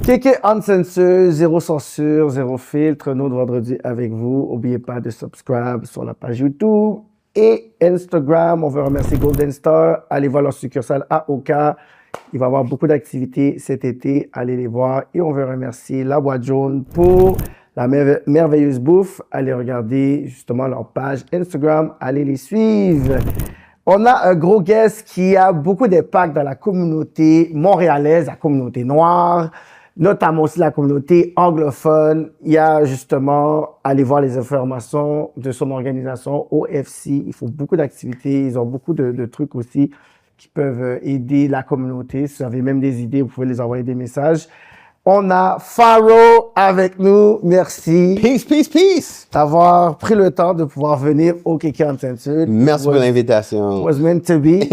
Kéké Uncensored, zéro censure, zéro filtre, nous de vendredi avec vous. N'oubliez pas de subscribe sur la page YouTube et Instagram. On veut remercier Golden Star. Allez voir leur succursale à Oka. Il va y avoir beaucoup d'activités cet été. Allez les voir. Et on veut remercier La Boîte Jaune pour la merveilleuse bouffe. Allez regarder justement leur page Instagram. Allez les suivre. On a un gros guest qui a beaucoup d'impact dans la communauté montréalaise, la communauté noire, notamment aussi la communauté anglophone. Il y a justement, allez voir les informations de son organisation OFC. Ils font beaucoup d'activités. Ils ont beaucoup de trucs aussi qui peuvent aider la communauté. Si vous avez même des idées, vous pouvez les envoyer des messages. On a Pharaoh avec nous. Merci. Peace, peace, peace. D'avoir pris le temps de pouvoir venir au Kéké Uncensored. Merci pour l'invitation. Was meant to be.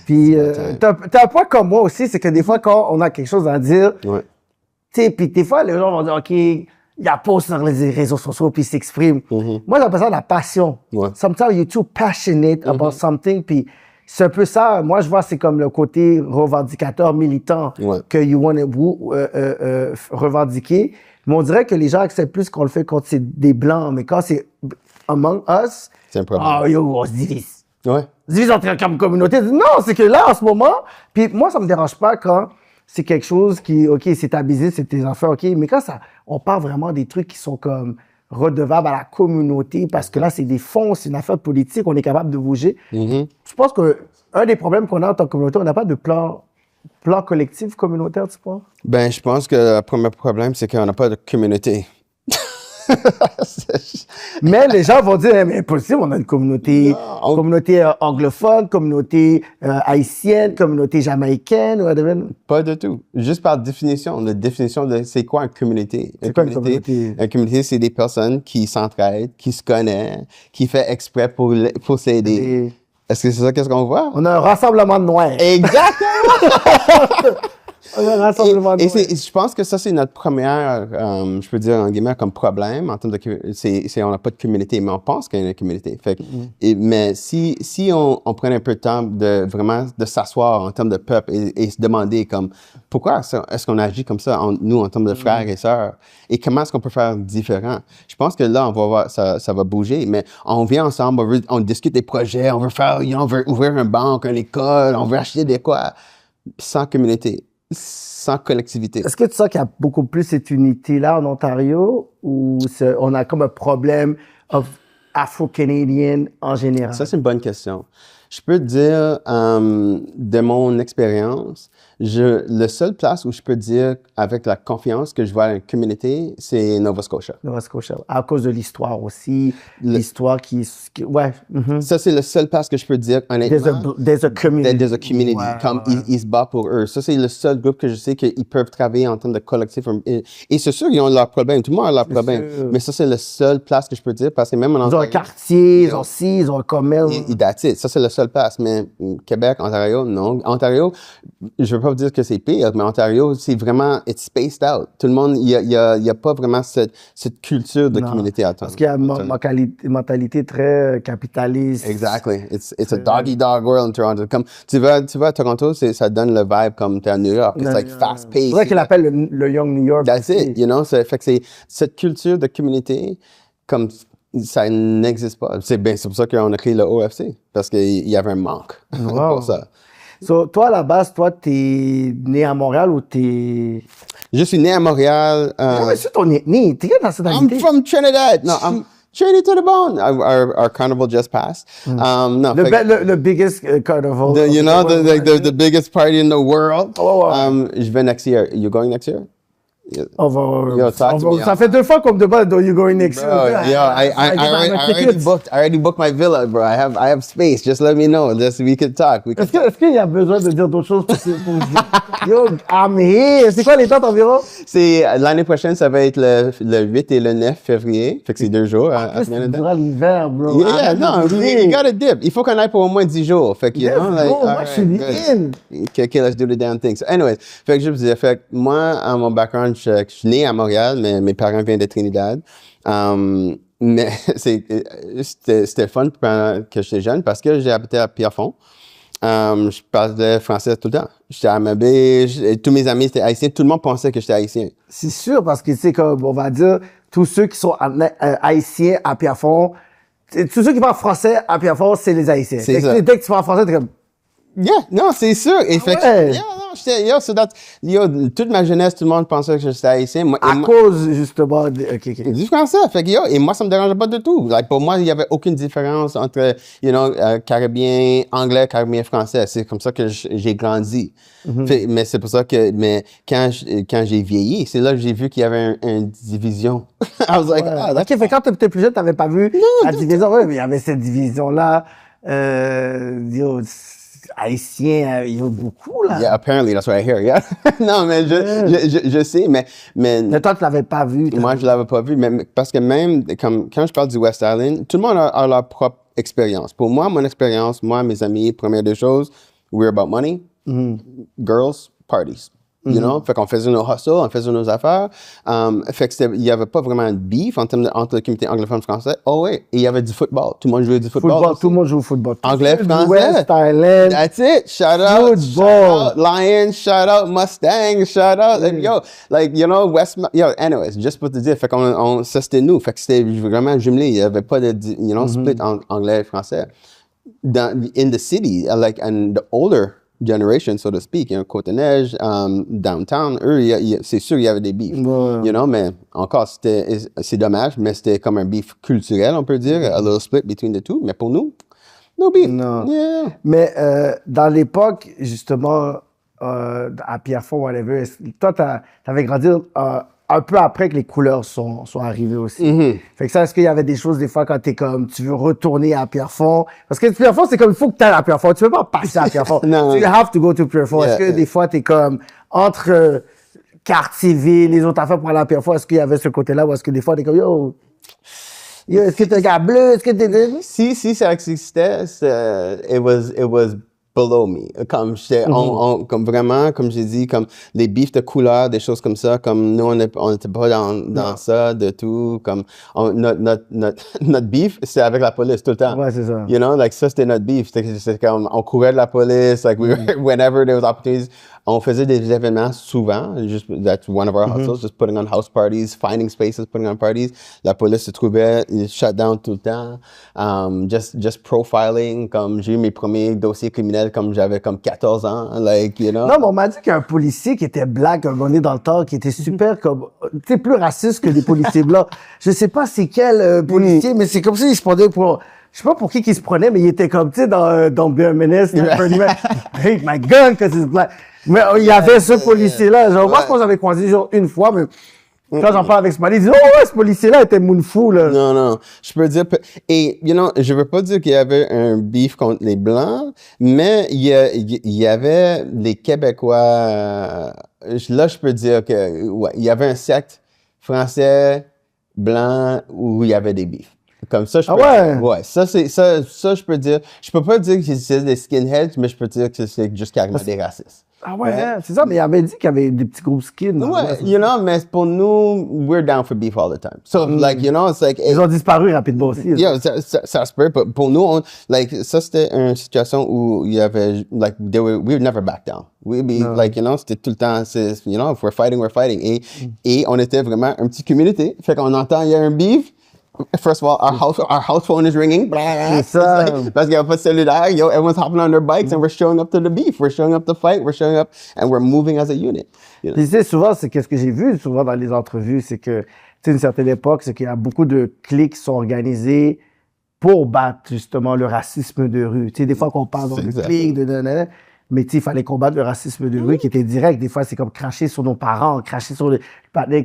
Puis, t'as un point comme moi aussi, c'est que des fois, quand on a quelque chose à dire, Ouais. tu sais, puis des fois, les gens vont dire, OK, il y a post sur les réseaux sociaux, puis ils s'expriment. Moi, j'appelle ça la passion. Ouais. Sometimes you're too passionate about something, puis c'est un peu ça. Moi, je vois, c'est comme le côté revendicateur, militant, Ouais. que you want to revendiquer. Mais on dirait que les gens acceptent plus qu'on le fait quand c'est des blancs, mais quand c'est among us, C'est un problème. ah, yo, on se divise. Ouais. On se divise entre comme communauté. Non, c'est que là, en ce moment, puis moi, ça me dérange pas quand c'est quelque chose qui, OK, c'est ta business, c'est tes affaires, OK, mais quand ça, on parle vraiment des trucs qui sont comme redevables à la communauté, parce que là, c'est des fonds, c'est une affaire politique, on est capable de bouger. Je pense que un des problèmes qu'on a en tant que communauté, on n'a pas de plan collectif communautaire, tu penses? Ben, je pense que le premier problème, c'est qu'on n'a pas de communauté. Mais les gens vont dire, mais impossible, on a une communauté, communauté anglophone, communauté haïtienne, communauté jamaïcaine, whatever. Pas du tout. Juste par définition, la définition de c'est quoi une communauté. C'est quoi une communauté? Une communauté, c'est des personnes qui s'entraident, qui se connaissent, qui fait exprès pour s'aider. Est-ce que c'est ça qu'est-ce qu'on voit? On a un rassemblement de noirs. Exactement! On a un rassemblement de noirs. Je pense que ça, c'est notre première, je peux dire en guillemets, comme problème en termes de on n'a pas de communauté, mais on pense qu'il y a une communauté. Fait que, mais si on prenait un peu de temps de vraiment de s'asseoir en termes de peuple et se demander comme pourquoi est-ce qu'on agit comme ça, nous, en termes de frères et sœurs, et comment est-ce qu'on peut faire différent? Je pense que là, on va voir, ça va bouger, mais on vient ensemble, on discute des projets, on veut faire, on veut ouvrir une banque, une école, on veut acheter des quoi, sans communauté. Sans collectivité. Est-ce que tu sens qu'il y a beaucoup plus cette unité-là en Ontario ou on a comme un problème afro-canadien en général? Ça, c'est une bonne question. Je peux te dire, de mon expérience, le seul place où je peux dire avec la confiance que je vois une communauté, c'est Nova Scotia. Nova Scotia. À cause de l'histoire aussi. L'histoire qui ouais. Ça, c'est le seul place que je peux dire, honnêtement. There's a community. There's a community. Ouais, comme ouais. Ils se battent pour eux. Ça, c'est le seul groupe que je sais qu'ils peuvent travailler en termes de collectif. Et c'est sûr, ils ont leurs problèmes. Tout le monde a leurs problèmes. Mais ça, c'est le seul place que je peux dire parce que même en Ontario. Ils ont un quartier, ils ont ci, ils ont un commerce. That's it. Ça, c'est le seul place. Mais Québec, Ontario, non. Ontario, je veux pas vous dire que c'est pire, mais Ontario, c'est vraiment, it's spaced out. Tout le monde, il y a pas vraiment cette culture de communauté à parce qu'il y a une mentalité très capitaliste. Exactly. It's a dog-eat-dog world in Toronto. Comme, tu vas à Toronto, ça donne le vibe comme t'es à New York. It's like fast-paced. C'est vrai qu'il appelle le Young New York. That's it, you know? Fait que c'est cette culture de communauté, comme ça n'existe pas. C'est pour ça qu'on a créé le OFC, parce qu'il y avait un manque pour ça. So, toi, à la base, t'es né à Montréal ou t'es... Je suis né à Montréal. mais c'est ton né, t'es dans cette I'm from Trinidad. No, I'm Trinity to the bone. Our carnival just passed. No, the biggest carnival. The biggest party in the world. Je vais next year. You going next year? Ça fait 2 fois qu'on me demande, are you going next year? I already booked my villa, bro. I have space. Just let me know. We can talk. Est-ce qu'il y a besoin de dire d'autres choses pour Yo, I'm here. C'est quoi les dates environ? L'année prochaine, ça va être le 8 et le 9 février. Fait que c'est 2 jours. C'est durant l'hiver, bro. Yeah, non, you gotta dip. Il faut qu'on aille pour au moins 10 jours. Fait que, moi, je suis in. Okay, let's do the damn thing. So, anyways, fait que je vous disais, moi, mon background, je suis né à Montréal, mais mes parents viennent de Trinidad. Mais c'était fun quand j'étais jeune parce que j'ai habité à Pierrefonds. Je parlais français tout le temps. J'étais à Mabé, tous mes amis étaient haïtiens. Tout le monde pensait que j'étais haïtien. C'est sûr, parce que, tu sais, comme, on va dire, tous ceux qui sont haïtiens à Pierrefonds, tous ceux qui parlent français à Pierrefonds, c'est les haïtiens. C'est ça. Dès que tu parles français, t'es comme... Yeah, non, c'est sûr. Et fait que, ouais. toute ma jeunesse, tout le monde pensait que j'étais haïtien. Cause, justement, du français. Fait que, et moi, ça me dérangeait pas du tout. Like, pour moi, il y avait aucune différence entre, caribien anglais, caribien français. C'est comme ça que j'ai grandi. Mais c'est pour ça que, quand j'ai vieilli, c'est là que j'ai vu qu'il y avait une division. I was like, OK, fait quand t'étais plus jeune, t'avais pas vu la division. Oui, mais il y avait cette division-là. Haïtien, il y a beaucoup, là. Yeah, apparently, that's what I hear, yeah. Non, mais je sais, mais... Mais toi, tu l'avais pas vu. Moi, je l'avais pas vu, mais parce que même, comme, quand je parle du West Island, tout le monde a leur propre expérience. Pour moi, mon expérience, mes amis, première des choses, we're about money, girls, parties. You know? Fait qu'on faisait nos hustles, on faisait nos affaires. Fait que il y avait pas vraiment de beef entre la communauté anglophone français. Oh ouais, et il y avait du football. Tout le monde jouait du football. Tout le monde joue au football. Anglais, français. West Island. That's it. Shout out. Shout out Lions. Shout out Mustang. Shout out. Anyways, juste pour te dire, fait qu'on, ça c'était nous. Fait que c'était vraiment jumelé. Il y avait pas de, split en anglais et français. In the city, and the older generation, so to speak, Côte-Neige, downtown, c'est sûr qu'il y avait des beefs, mais encore, c'est dommage, mais c'était comme un beef culturel, on peut dire, a little split between the two, mais pour nous, no beef. Non. Yeah. Mais dans l'époque, justement, à Pierrefonds, whatever, toi, t'avais grandi un peu après que les couleurs sont arrivées aussi. Fait que ça, est-ce qu'il y avait des choses, des fois, quand t'es comme, tu veux retourner à Pierrefonds? Parce que Pierrefonds, c'est comme, il faut que t'ailles à Pierrefonds. Tu peux pas passer à Pierrefonds. Non. You have to go to Pierrefonds. Est-ce que des fois, t'es comme, entre quartier-ville, les autres affaires pour aller à Pierrefonds, est-ce qu'il y avait ce côté-là ou est-ce que des fois, t'es comme, yo, est-ce que t'es un gars bleu? Est-ce que t'es... Si ça existait, it was below me. Comme comme vraiment, comme j'ai dit, comme les beefs de couleur, des choses comme ça, comme nous, on n'était pas dans ça, de tout, comme notre beef, c'est avec la police tout le temps. Ouais, c'est ça. Ça, c'était notre beef. C'était comme, on courait de la police, whenever there was opportunities, on faisait des événements souvent, that's one of our hustles, just putting on house parties, finding spaces, putting on parties. La police se trouvait, ils shut down tout le temps. Just profiling, comme j'ai eu mes premiers dossiers criminels comme j'avais comme 14 ans, Non, mais on m'a dit qu'il y a un policier qui était black un moment donné dans le temps, qui était super comme, tu sais, plus raciste que des policiers blancs. Je sais pas c'est quel policier, mais c'est comme ça, il se prenait pour... Je sais pas pour qui il se prenait, mais il était comme, tu sais, dans Bear Menace, I hate my gun because it's black. Mais il y avait ce policier-là. Genre, moi, je pense que j'avais croisé genre une fois, mais quand j'en parle avec Smiley, il dit, oh ouais, ce policier-là était moonfou, là. Non. Je peux dire, et, je veux pas dire qu'il y avait un beef contre les Blancs, mais il y avait les Québécois, là, je peux dire que, ouais, il y avait un secte français, blanc, où il y avait des beefs. Comme ça, je peux dire. Ouais, ça, je peux dire. Je peux pas dire que c'est des skinheads, mais je peux dire que c'est juste carrément des racistes. Ah ouais, c'est ça, mais il avait dit qu'il y avait des petits groupes skins. Ouais, mais pour nous, we're down for beef all the time. So, it's like... Ils ont disparu rapidement aussi. Ça se peut, pour nous, ça, c'était une situation où il y avait, we would never back down. We'd be, c'était tout le temps, if we're fighting, we're fighting. Et on était vraiment une petite communauté. Fait qu'on entend, il y a un beef. First of all, our house phone is ringing. Parce qu'il n'y a pas de cellulaire. Everyone's hopping on their bikes and we're showing up to the beef. We're showing up to fight. We're showing up and we're moving as a unit. Puis tu sais, souvent, c'est qu'est-ce que j'ai vu souvent dans les entrevues, c'est que, tu sais, une certaine époque, c'est qu'il y a beaucoup de clics qui sont organisés pour battre justement le racisme de rue. Tu sais, des fois qu'on parle de clics, mais tu sais, il fallait combattre le racisme de rue qui était direct. Des fois, c'est comme cracher sur nos parents, cracher sur le partenaire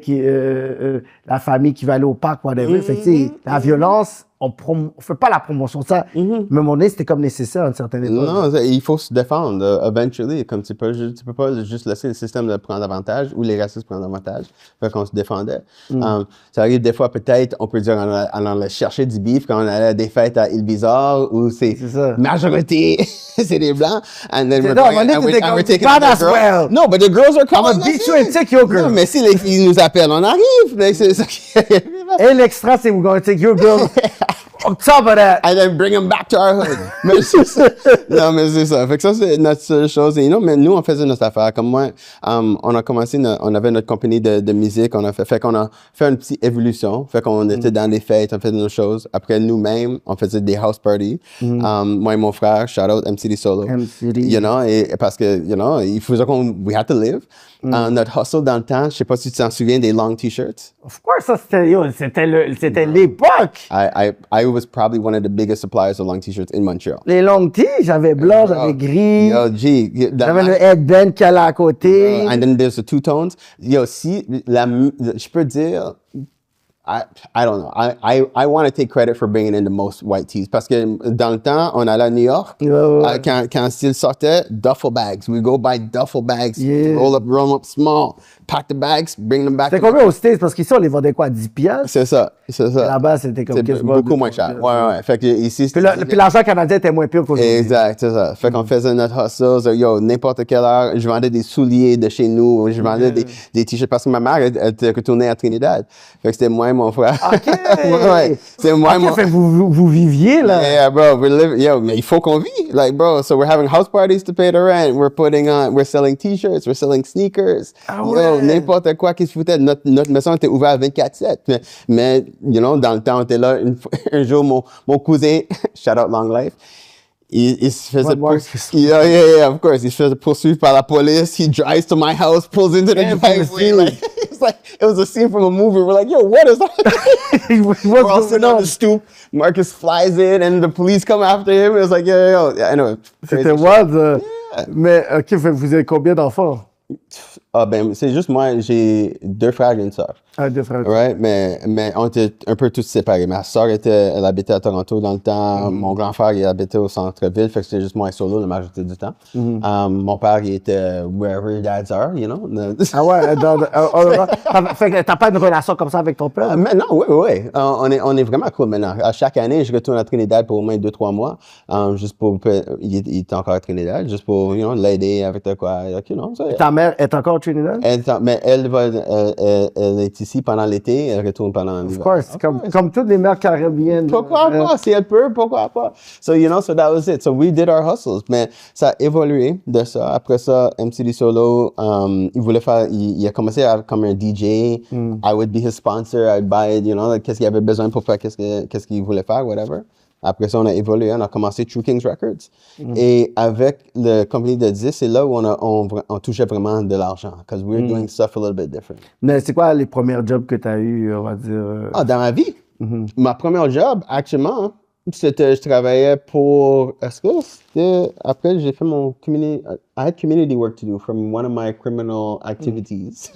la famille qui va aller au parc, whatever. Fait que, tu sais, la violence, on fait pas la promotion de ça. Mais à un moment donné, c'était comme nécessaire à une certaine époque. Non, il faut se défendre, eventually. Comme tu peux pas juste laisser le système de prendre avantage ou les racistes prendre avantage. Fait qu'on se défendait. Ça arrive des fois, peut-être, on peut dire, on allait chercher du beef quand on allait à des fêtes à Île-Bizarre où c'est majorité, c'est des Blancs. And then we're taking the girls. No, but the girls are coming. I'm gonna beat you and take your girl. Non, mais si les filles nous appellent, on arrive. C'est ça qui... Et l'extra, c'est we're gonna take your girl. On top of that. And then bring them back to our hood. Mais c'est ça. Non, mais c'est ça. Fait que ça, c'est notre seule chose. Et non, mais nous, on faisait notre affaire. Comme moi, on a commencé, on avait notre compagnie de musique. Fait qu'on a fait une petite évolution. Fait qu'on était dans les fêtes, on faisait nos choses. Après, nous-mêmes, on faisait des house parties. Moi et mon frère, shout out MCD Solo. MCD. You know, et parce que, you know, il faisait we had to live. Notre hustle dans le temps, je sais pas si tu t'en souviens des long t-shirts. Of course, ça, c'était l'époque. I was probably one of the biggest suppliers of long t-shirts in Montreal. Les longs tees, j'avais blanc, j'avais gris. Yo, G. J'avais le headband qui allait à côté. And then there's the two tones. Yo, si, je peux dire, I don't know. I want to take credit for bringing in the most white tees. Parce que dans le temps, on allait à New York. Quand style sortait, duffel bags. We go buy duffel bags. Yeah. Roll up small. Pack the bags, bring them back. C'était combien aux States? Parce qu'ici, on les vendait quoi, 10 piastres? C'est ça. Là-bas, c'était comme beaucoup moins cher. Ouais. Fait que ici, puis l'argent canadien était moins pire qu'aujourd'hui. Exact, c'est ça. Fait qu'on faisait notre hustles. Yo, n'importe quelle heure, je vendais des souliers de chez nous. Je vendais des t-shirts parce que ma mère, elle était retournée à Trinidad. Fait que c'était moi et mon frère. OK! Ouais. C'est moi et mon frère. Fait que vous viviez, là. Yeah, bro. Mais il faut qu'on vit. Like, bro, so we're having house parties to pay the rent. We're selling t-shirts. We're selling sneakers. Yo, n'importe quoi qui se foutait. Notre maison était ouverte à 24/7. Mais, you know, dans le temps, on était là. Un jour, mon cousin, shout out Long Life, il se faisait yeah, of course. Il se faisait poursuivre par la police. He drives to my house, pulls into the driveway. Like, it's like, it was a scene from a movie. We're like, yo, what is that? We're all sitting on the stoop. Marcus flies in and the police come after him. It was like, yo. Anyway. C'était wild. Mais, OK, vous avez combien d'enfants? Ah, ben, c'est juste moi, j'ai 2 frères et une sœur. Ah, 2 frères. Right? Mais on était un peu tous séparés. Ma sœur elle habitait à Toronto dans le temps. Mon grand frère, il habitait au centre-ville. Fait que c'était juste moi et solo la majorité du temps. Mon père, il était wherever your dads are, you know? Ah ouais? Fait que t'as pas une relation comme ça avec ton père? Mais non, oui. On est vraiment cool maintenant. À chaque année, je retourne à Trinidad pour au moins 2-3 mois. Juste pour, il est encore à Trinidad, juste pour, you know, l'aider avec de quoi. Like, you know, ta mère est encore à Trinidad? Mais elle est ici pendant l'été, elle retourne pendant l'hiver. Of course, comme toutes les mères caribéennes. Pourquoi pas? Si elle peut, pourquoi pas? So, you know, so that was it. So we did our hustles. Mais ça a évolué de ça. Après ça, MCD Solo, il a commencé comme un DJ. I would be his sponsor. I'd buy it, you know, qu'est-ce qu'il avait besoin pour faire, qu'est-ce qu'il voulait faire, whatever. Après ça, on a évolué, on a commencé True Kings Records. Et avec le compagnie de 10, c'est là où on touchait vraiment de l'argent. Because we were doing stuff a little bit different. Mais c'est quoi les premiers jobs que tu as eu, on va dire? Dans ma vie? Ma première job, actuellement, c'était, je travaillais pour, est-ce que c'était, après j'ai fait mon community, I had community work to do from one of my criminal activities.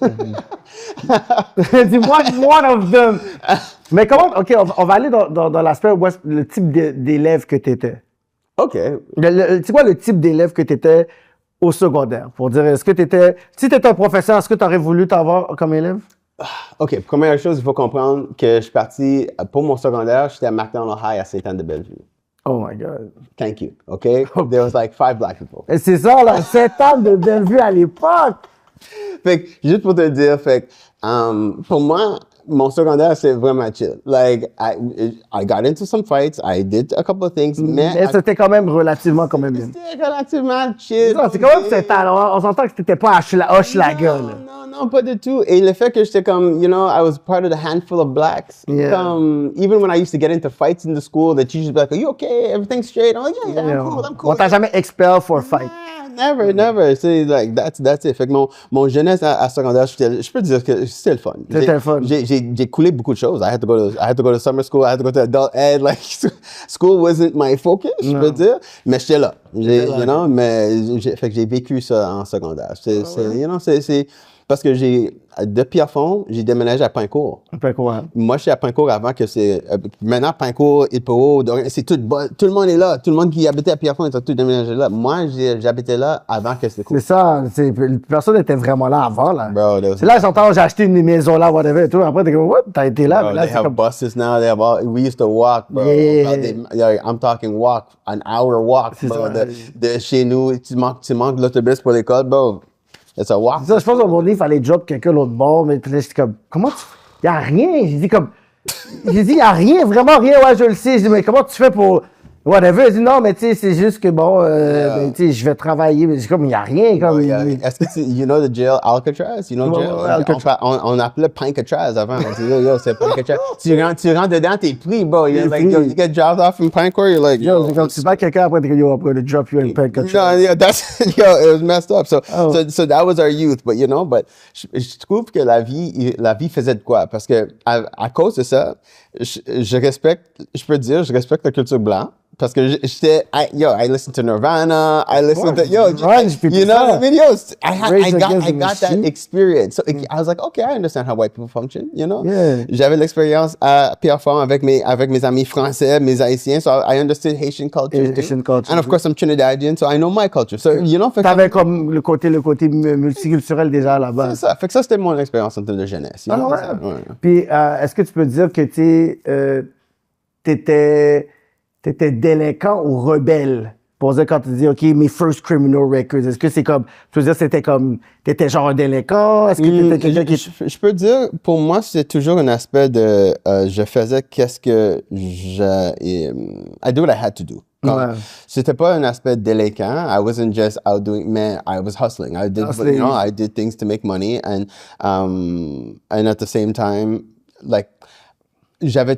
Dis-moi one of them. Mais comment, OK, on va aller dans l'aspect où le type d'élève que tu étais. OK. C'est quoi le type d'élève que tu étais au secondaire? Pour dire, est-ce que tu étais, si tu étais un professeur, est-ce que tu aurais voulu t'avoir comme élève? OK, première chose, il faut comprendre que je suis parti, pour mon secondaire, j'étais à McDonald High à Sainte-Anne-de-Bellevue. Oh my God. Thank you, OK? There was like 5 black people. Et c'est ça, là, Sainte-Anne-de-Bellevue à l'époque. Fait que, juste pour te dire, fait que, pour moi, mon secondaire, c'est vraiment chill. Like, I got into some fights, I did a couple of things, mais c'était quand même relativement bien. C'était relativement chill. C'est quand même Sainte-Anne. On s'entend que t'étais pas Hochelaga, là. Non, pas du tout. Et le fait que j'étais comme, you know, I was part of the handful of blacks. Yeah. Even when I used to get into fights in the school, the teachers would be like, are you okay? Everything's straight? I'm like, yeah, I'm cool. On t'a jamais expelled for a fight? Never. C'est like, that's it. Fait que mon jeunesse à secondaire, je peux dire que c'était le fun. C'était le fun. J'ai coulé beaucoup de choses. I had to go to summer school. I had to go to adult ed. Like, school wasn't my focus, je peux dire. Mais j'étais là. You know, mais fait que j'ai vécu ça en secondaire. You know, c'est parce que de Pierrefonds, j'ai déménagé à Pincourt. Pincourt, hein? Moi, je suis à Pincourt avant que c'est... maintenant, Pincourt, Hippo, c'est tout le monde est là. Tout le monde qui habitait à Pierrefonds est tout déménagé là. Moi, j'habitais là avant que c'était cool. C'est ça. Personne n'était vraiment là avant, là. Bro, c'est là que j'entends, j'ai acheté une maison là, whatever, et tout. Après, t'es comme, what? T'as été là? Bro, là they have buses now. We used to walk, bro. Yeah. I'm talking walk, an hour walk, bro. De chez nous, tu manques de l'autobus pour l'école, bro. It's a walk. Ça, je pense qu'à un moment donné, il fallait job quelqu'un l'autre bord, mais j'étais comme, comment tu. Il n'y a rien. J'ai dit comme. J'ai dit, il n'y a rien, vraiment rien. Ouais, je le sais. Je dis, mais comment tu fais pour. Whatever. Il dit, non, mais tu sais, c'est juste que bon, ben, tu sais, je vais travailler. Mais c'est comme, il n'y a rien. Comme, Est-ce que you know the jail Alcatraz? You know jail? Alcatraz. On appelait Pancatraz avant. On disait, yo, c'est Pancatraz. tu rentres dedans, t'es pris, bro. You're like, yo, you get dropped off in Pancor, you're like, yo. C'est comme, tu vas quelqu'un après, t'es comme, yo, I'm going to drop you in Pancatraz. No, yeah, it was messed up. So that was our youth. But, you know, je trouve que la vie faisait de quoi? Parce que, à cause de ça, je respecte la culture blanche. Parce que I listened to Nirvana, I listened to, you know what I mean? Yo, I got that experience. So I was like, okay, I understand how white people function, you know? Yeah. J'avais l'expérience à Pierrefonds avec mes amis français, mes haïtiens, so I understood Haitian culture. Haitian culture. And of course, I'm Trinidadian, so I know my culture. So, you know, t'avais comme le côté multiculturel déjà là-bas. C'est ça. Fait que ça, c'était mon expérience en termes de jeunesse. You know? Ouais. Puis, est-ce que tu peux dire que t'étais délinquant ou rebelle? Pour dire quand tu dis, OK, mes first criminal records, est-ce que c'est comme, tu veux dire, c'était comme, t'étais genre un délinquant? Est-ce que t'étais quelqu'un qui... Je peux dire, pour moi, c'est toujours un aspect de, je faisais qu'est-ce que I do what I had to do. Ouais. C'était pas un aspect délinquant. I wasn't just out doing, man, I was hustling. I did things to make money and at the same time, like, j'avais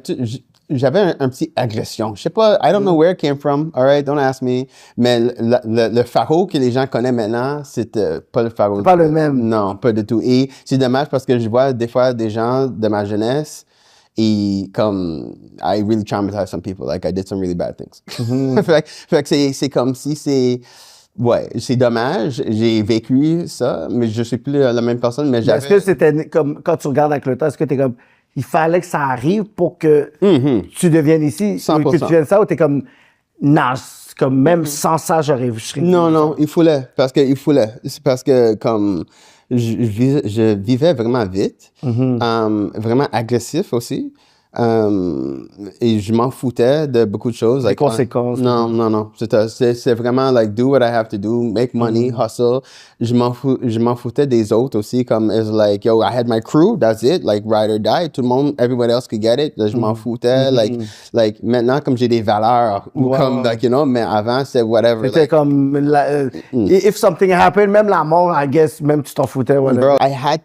un petit agression. Je sais pas, I don't know where it came from, all right, don't ask me. Mais le Pharaon que les gens connaissent maintenant, c'était pas le Pharaon. C'est pas le même. Non, pas du tout. Et c'est dommage parce que je vois des fois des gens de ma jeunesse et comme, I really traumatized some people. Like, I did some really bad things. Fait que c'est comme si c'est dommage. J'ai vécu ça, mais je suis plus la même personne, mais j'avais... Est-ce que c'était comme, quand tu regardes avec le temps, est-ce que t'es comme, il fallait que ça arrive pour que tu deviennes ici, 100%. que tu viennes ça, ou t'es comme, non, comme même sans ça, je serais... Non, il fallait, c'est parce que comme je vivais vraiment vite, vraiment agressif aussi, et je m'en foutais de beaucoup de choses. Les conséquences. Non. C'est vraiment like do what I have to do, make money, hustle. Je m'en foutais des autres aussi, comme it's like yo, I had my crew, that's it, like ride or die. Tout le monde, everyone else could get it. Je m'en foutais, like maintenant comme j'ai des valeurs, comme like you know, mais avant c'était whatever. C'était comme if something happened, même la mort, I guess, même tu t'en foutais. Bro, I had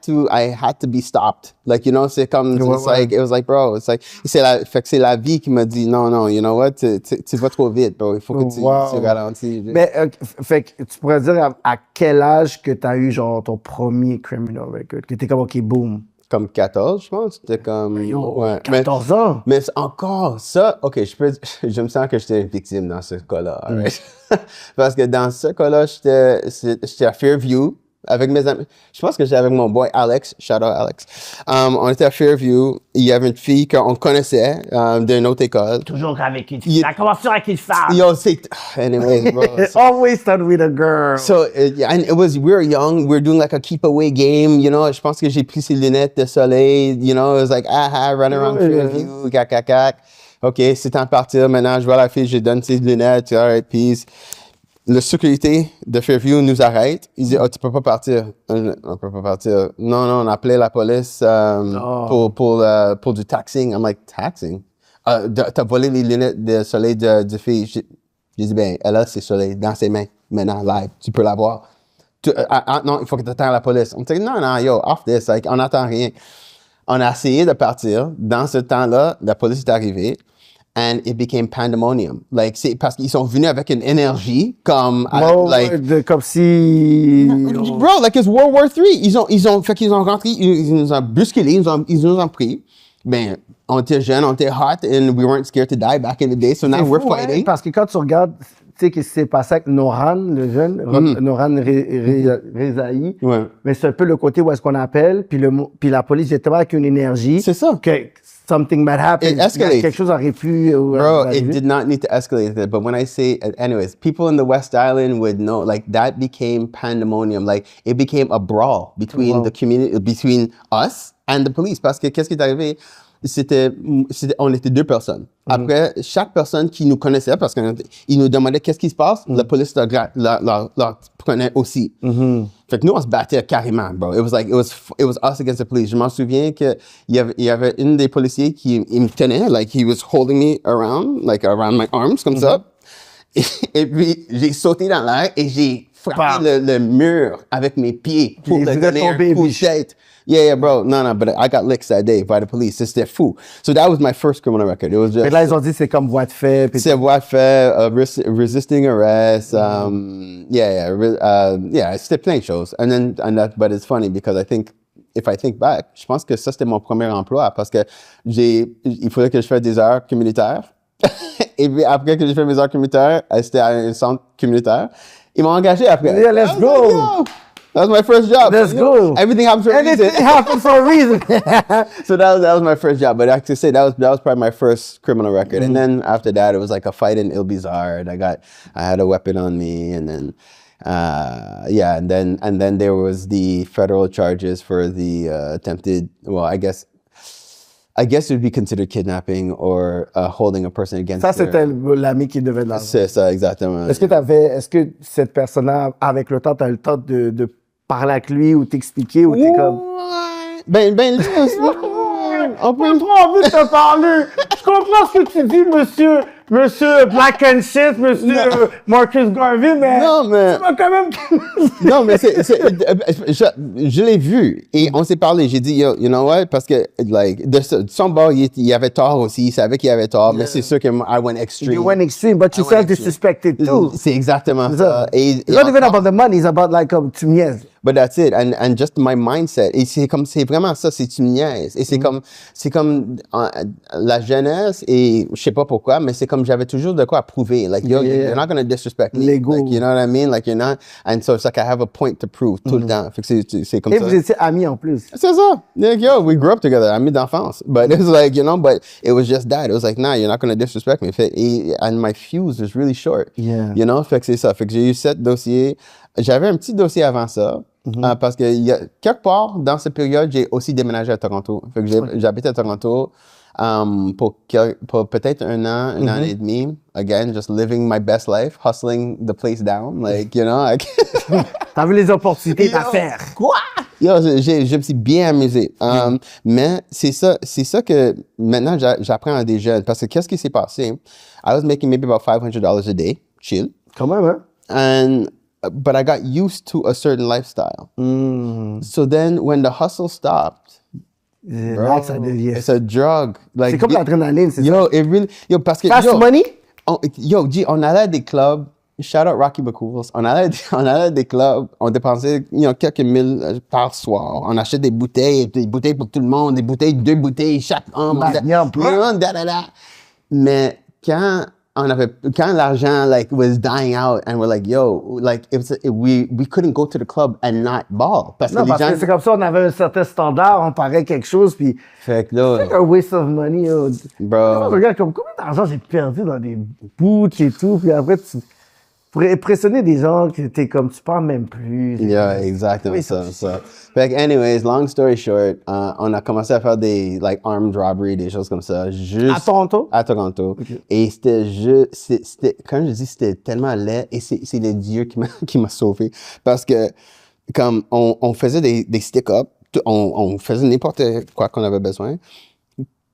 to be stopped. Like you know, c'est comme like it was like bro, it's like c'est la vie qui m'a dit non, you know what, tu vas trop vite, bro. Il faut que tu ralentisses. Mais fait que tu pourrais dire à quel âge que tu as eu genre ton premier criminal record, que t'es comme OK, boom. Comme 14, je pense. C'était comme... 14 ans? Mais encore, ça, OK, je me sens que j'étais une victime dans ce cas-là. Right? Parce que dans ce cas-là, j'étais à Fairview avec mes amis. Je pense que j'étais avec mon boy Alex. Shout out Alex. On était à Fairview. Il y avait une fille qu'on connaissait d'une autre école. Toujours avec une fille. Ça commence toujours avec une femme. Yo, anyways, bro. Always start with a girl. So, and it was, we were young. We were doing like a keep away game, you know. Je pense que j'ai pris ses lunettes de soleil, you know. It was like, run around Fairview, cac. OK, c'est temps de partir. Maintenant, je vois la fille, je donne ses lunettes. All right, peace. Le sécurité de Fairview nous arrête. Il dit, tu peux pas partir. On peut pas partir. Non, on a appelé la police pour du taxing. I'm like, taxing? T'as volé les lunettes de soleil de fille. J'ai dit, ben, elle a ses soleils dans ses mains. Maintenant, live. Tu peux l'avoir. Non, il faut que tu attendes la police. On me dit, non, yo, off this. Like, on n'attend rien. On a essayé de partir. Dans ce temps-là, la police est arrivée. And it became pandemonium. Like, c'est parce qu'ils sont venus avec une énergie comme, comme si... Bro, like it's World War III. Ils ont rentré, ils nous ont bousculés, ils nous ont pris. Ben, on était jeunes, on était hot, and we weren't scared to die back in the day, so now we're fighting. Parce que quand tu regardes, tu sais, ce qui s'est passé avec Noran, le jeune, Noran Rezaï, mais c'est un peu le côté où est-ce qu'on appelle, puis la police, justement, avec une énergie. C'est ça. Que something might happen. It escalates. Quelque chose aurait pu... Bro, it did not need to escalate that. But when I say, anyways, people in the West Island would know, like, that became pandemonium. Like, it became a brawl between the community, between us and the police. Parce que qu'est-ce qui est arrivé? On était deux personnes. Après, chaque personne qui nous connaissait, parce qu'ils nous demandaient qu'est-ce qui se passe, la police leur prenait aussi. Fait que nous, on se battait carrément, bro. It was us against the police. Je m'en souviens qu'il y avait une des policiers qui il me tenait, like, he was holding me around, like, around my arms, comme ça. Et puis, j'ai sauté dans l'air et j'ai frappé le mur avec mes pieds pour te donner un coup de tête. Yeah, bro. No, but I got licked that day by the police. C'était fou. So that was my first criminal record. It was just... Mais là, ils ont dit c'est comme voie de fait. C'est voie de fait, resisting arrest. C'était plein de choses. But it's funny because if I think back, je pense que ça, c'était mon premier emploi parce que il fallait que je fasse des heures communautaires. Et puis après que j'ai fait mes heures communautaires, c'était à un centre communautaire. Ils m'ont engagé après. Yeah, let's go. That was my first job. Let's go. Everything happens for a reason. Everything happens for a reason. So that was my first job. But I have to say that was probably my first criminal record. And then after that, it was like a fight in Ilbizard. I had a weapon on me, and then and then there was the federal charges for the attempted. Well, I guess it would be considered kidnapping or holding a person against. Ça, c'était l'ami qui devait de l'argent. C'est ça, exactement. Est-ce que cette personne-là, avec le temps, t'as eu le temps de parler avec lui ou t'expliquer ou t'es comme... On peut pas envie de te parler. Je comprends ce que tu dis, monsieur Black and Shit, monsieur Marcus Garvey, mais... Non, mais... Tu m'as quand même... Non, mais je l'ai vu et on s'est parlé. J'ai dit, yo, you know what? Parce que, like, de son bord, il avait tort aussi. Il savait qu'il avait tort, mais c'est sûr que I went extreme. You went extreme, but you felt disrespected too. C'est exactement ça. It's not even about the money, it's about, like, tu niaises. But that's it, and just my mindset. Et c'est vraiment ça, c'est tu niaises. Et c'est comme la jeunesse, et je sais pas pourquoi, mais c'est comme j'avais toujours de quoi prouver. Like, yo, you're not going to disrespect me. L'ego. Like, you know what I mean? Like, you're not, and so it's like I have a point to prove tout le temps. Fait que c'est comme Et ça. vous étiez amis en plus. C'est ça. Like, yo, we grew up together, amis d'enfance. But it was like, you know, but it was just that. It was like, nah, you're not going to disrespect me. And my fuse was really short. Yeah. You know? Fait que c'est ça. Fait que j'ai eu 7 dossiers. J'avais un petit dossier avant ça. Parce que quelque part, dans cette période, j'ai aussi déménagé à Toronto. Fait que j'habitais à Toronto pour peut-être un an et demi. Again, just living my best life, hustling the place down. Like, you know. Like T'as vu les opportunités d'affaires. Quoi? Yo, je me suis bien amusé. Mais c'est ça que maintenant j'apprends à des jeunes. Parce que qu'est-ce qui s'est passé? I was making maybe about $500 a day. Chill. Quand même, hein? But I got used to a certain lifestyle. So then when the hustle stopped, Là que ça devient. it's a drug. Like, C'est comme l'adrénaline, c'est ça? Yo, parce que, Fast money? On allait à des clubs. Shout out Rocky McCool's. On allait à des clubs. On dépensait, quelques mille par soir. On achetait des bouteilles pour tout le monde, des bouteilles, 2 bouteilles chaque homme. Mais quand l'argent like was dying out and we're like, yo, like we couldn't go to the club and not ball parce que c'est comme ça, on avait un certain standard, on parait quelque chose, puis fait que là, c'est un waste of money, yo. Bro. Regarde comme combien d'argent j'ai perdu dans des boots et tout, puis après pour impressionner des gens que t'es comme tu parles même plus. Yeah, exactement ça. Fait que anyways, long story short, on a commencé à faire des like armed robbery, des choses comme ça. À Toronto? À Toronto. Okay. Et c'était quand je dis c'était tellement laid et c'est le Dieu qui m'a sauvé parce que comme on faisait des stick-up, on faisait n'importe quoi qu'on avait besoin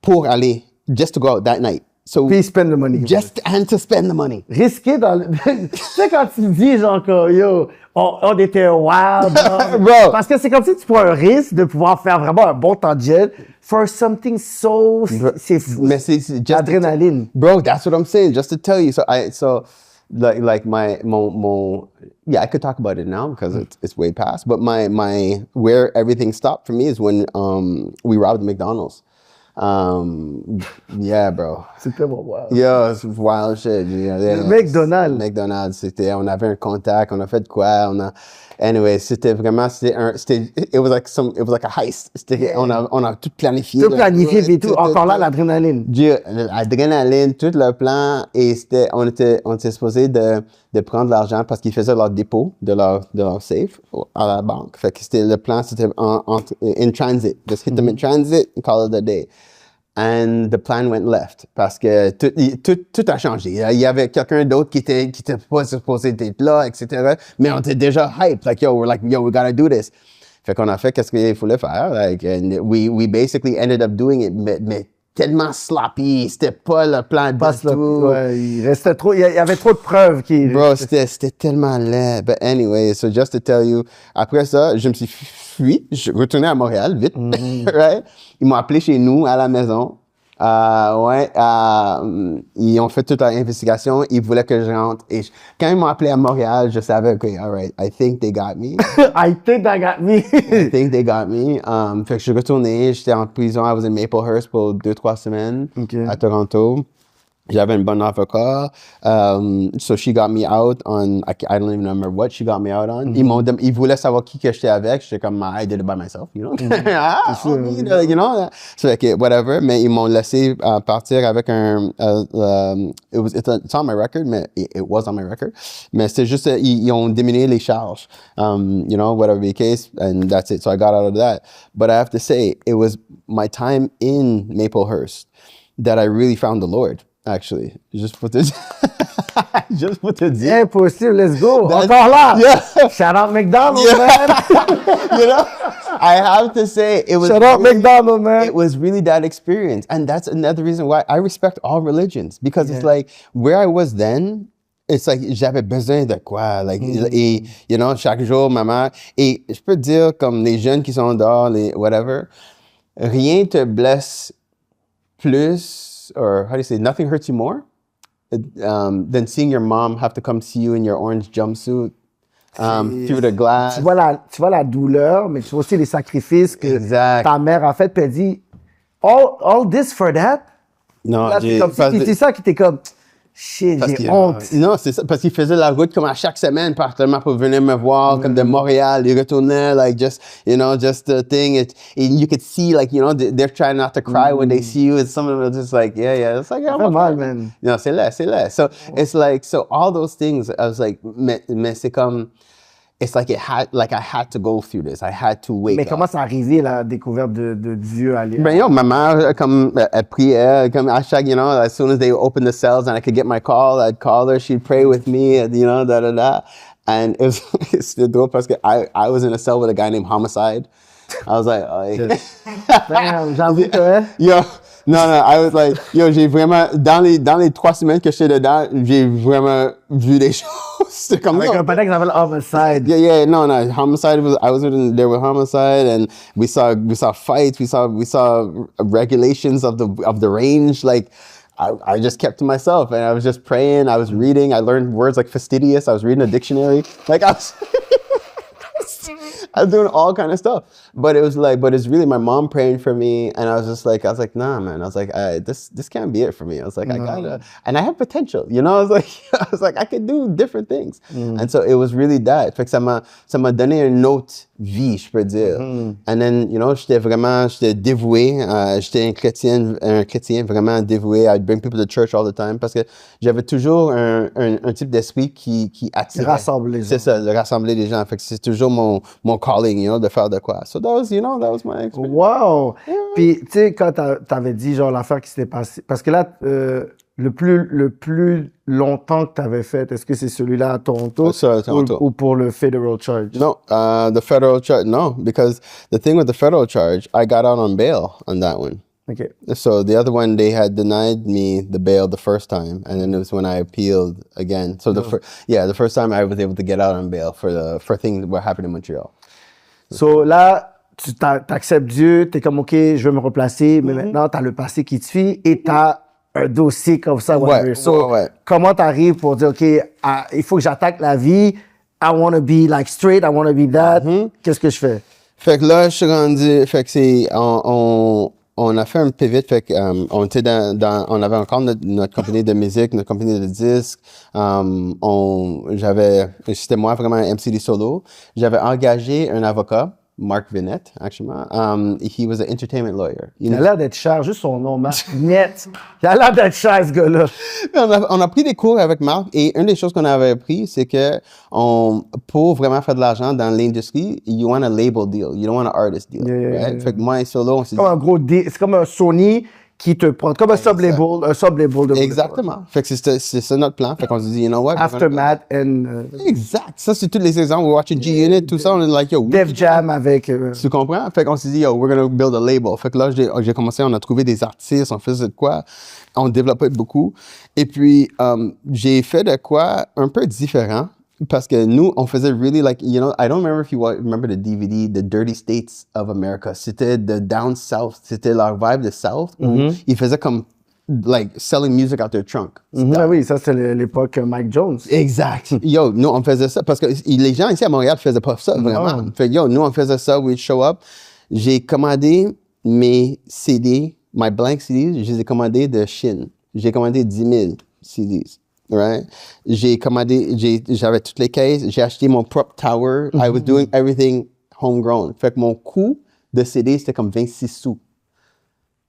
pour aller just to go out that night. So puis spend the money. And to spend the money. Risqué dans le... tu sais quand tu dis genre que yo, on était wild. Bro. Parce que c'est comme si tu prends un risque de pouvoir faire vraiment un bon temps de jet for something so... C'est fou. Mais c'est just adrénaline. Bro, that's what I'm saying. Just to tell you. So like my I could talk about it now because it's way past. But my where everything stopped for me is when we robbed McDonald's. Yeah, bro. C'était bon, wow. Yeah, it's wild shit. Yeah, McDonald's, on avait un contact, on a fait de quoi, anyway, c'était vraiment, it was like a heist. On a tout planifié. Tout planifié et tout. Encore là, l'adrénaline. L'adrénaline, tout le plan, et on était supposé de prendre l'argent parce qu'ils faisaient leur dépôt de leur safe à la banque. Fait que le plan, c'était in transit. Just hit them in transit and call it a day. And the plan went left parce que tout a changé. Il y avait quelqu'un d'autre qui était pas supposé être là, etc. Mais on était déjà hype. Like, yo, we gotta do this. Fait qu'on a fait qu'est-ce qu'il fallait faire. Like, and we basically ended up doing it. Mais tellement sloppy. C'était pas le plan du tout. Ouais, il restait trop, il y avait trop de preuves qui... Bro, c'était tellement laid. But anyway, so just to tell you, après ça, je me suis fui. Je suis retourné à Montréal, vite. Right? Ils m'ont appelé chez nous, à la maison. Ils ont fait toute l'investigation. Ils voulaient que je rentre. Et quand ils m'ont appelé à Montréal, je savais, OK, all right, I think they got me. I think they got me. I think they got me. Fait que je suis retourné. J'étais en prison. I was in Maplehurst pour 2-3 semaines à Toronto. J'avais une bonne avocat. So she got me out on, I don't even remember what she got me out on. Ils voulaient savoir qui que j'étais avec. J'étais comme, I did it by myself, you know? You know? So, like, whatever. Mais ils m'ont laissé partir avec un, it's on my record, mais it was on my record. Mais c'était juste, ils ont diminué les charges. You know, whatever the case, and that's it. So I got out of that. But I have to say, it was my time in Maplehurst that I really found the Lord. Actually, just pour te dire. Impossible, let's go. Encore là. Yeah. Shout out McDonald's, man. You know, I have to say it was. Shout out McDonald's, man. It was really that experience, and that's another reason why I respect all religions because it's like where I was then. It's like j'avais besoin de quoi, like et you know chaque jour maman et je peux te dire comme les jeunes qui sont dehors, les whatever, rien te blesse plus. Or how do you say, nothing hurts you more than seeing your mom have to come see you in your orange jumpsuit through the glass. Tu vois la douleur, mais tu vois aussi les sacrifices que ta mère a fait. Puis elle dit, all this for that? Non, c'est ça qui t'est comme, shit, j'ai honte. Non, c'est ça, parce qu'il faisait la route comme à chaque semaine, particulièrement pour venir me voir, comme de Montréal, il retournait, like, just the thing, and you could see, like, you know, they're trying not to cry when they see you, and some of them are just like, yeah, it's like, yeah, mal, man. Non, c'est là. So, it's like, so all those things, I was like, mais c'est comme, it's like I had to go through this. I had to wake up. Mais comment c'est arrivé, la découverte de Dieu à Ben yo, ma mère, comme, elle priait, comme à chaque, you know, as soon as they opened the cells and I could get my call, I'd call her, she'd pray with me, and, you know, da. And it's drôle parce que I was in a cell with a guy named Homicide. I was like, damn, j'avoue que... Yo, non, I was like, yo, j'ai vraiment, dans les 3 semaines que j'étais dedans, j'ai vraiment vu des choses. C'était comme avec un patin qui s'appelle Homicide. Yeah, no, Homicide I was in there with Homicide, and we saw fights, we saw regulations of the range, like, I just kept to myself, and I was just praying, I was reading, I learned words like fastidious, I was reading a dictionary, like, I was doing all kind of stuff, but it's really my mom praying for me, and I was like, nah, man. I was like, this can't be it for me. I was like, I gotta, and I have potential, you know. I was like, I could do different things, and so it was really that. Fait que ça m'a donné une autre vie, je peux dire. And then, you know, j'étais dévoué, j'étais un chrétien vraiment dévoué. I'd bring people to church all the time parce que j'avais toujours un type d'esprit qui attirait. Rassembler les gens. C'est ça, de rassembler les gens. Fait que c'est toujours mon calling, you know, de faire de quoi. So that was my experience. Wow! Yeah. Puis, tu sais, quand t'avais dit, genre, l'affaire qui s'était passée, parce que là, le plus longtemps que t'avais fait, est-ce que c'est celui-là à Toronto? Ou pour le federal charge? No, the federal charge, no, because the thing with the federal charge, I got out on bail on that one. Okay. So the other one, they had denied me the bail the first time, and then it was when I appealed again. So the first time I was able to get out on bail for things that were happening in Montreal. So là, tu t'acceptes Dieu, t'es comme, OK, je vais me replacer, mais maintenant, t'as le passé qui te suit et t'as un dossier comme ça. Ouais. Comment t'arrives pour dire, OK, il faut que j'attaque la vie, I want to be like straight, I want to be that, qu'est-ce que je fais? Fait que là, je suis rendu, fait que c'est, on a fait un pivot, fait que, on était on avait encore notre compagnie de musique, notre compagnie de disques, c'était moi vraiment MCD solo. J'avais engagé un avocat, Mark Vinette, actually. He was an entertainment lawyer. Il a l'air d'être cher, juste son nom, Mark Vinette. Il a l'air d'être cher, ce gars-là. On a pris des cours avec Mark et une des choses qu'on avait appris, c'est que pour vraiment faire de l'argent dans l'industrie, you want a label deal, you don't want an artist deal. Right? Fait que moi et Solo, on s'est dit... C'est comme un Sony qui te prend comme un sub-label de Exactement. Fait que c'est ça notre plan. Fait qu'on se dit, you know what? Aftermath and... Exact. Ça, c'est tous les exemples. We're watching G-Unit, tout ça. On est like, yo. Def Jam avec... Tu comprends? Fait qu'on s'est dit, yo, we're gonna build a label. Fait que là, j'ai commencé, on a trouvé des artistes, on faisait de quoi. On développait beaucoup. Et puis, j'ai fait de quoi un peu différent. Parce que nous, on faisait really like, you know, I don't remember if you remember the DVD, The Dirty States of America. C'était the Down South. C'était leur vibe de South. Ils faisaient comme, like, selling music out their trunk. Ah oui, ça, c'est l'époque Mike Jones. Exact. Yo, nous, on faisait ça parce que les gens ici à Montréal faisaient pas ça, vraiment. Fait que, yo, nous, on faisait ça, we'd show up. J'ai commandé mes CD, my blank CDs, je les ai commandés de Chine. J'ai commandé 10 000 CDs. Right? J'avais toutes les caisses, j'ai acheté mon propre tower. I was doing everything homegrown. Fait que mon coût de CD, c'était comme 26 sous.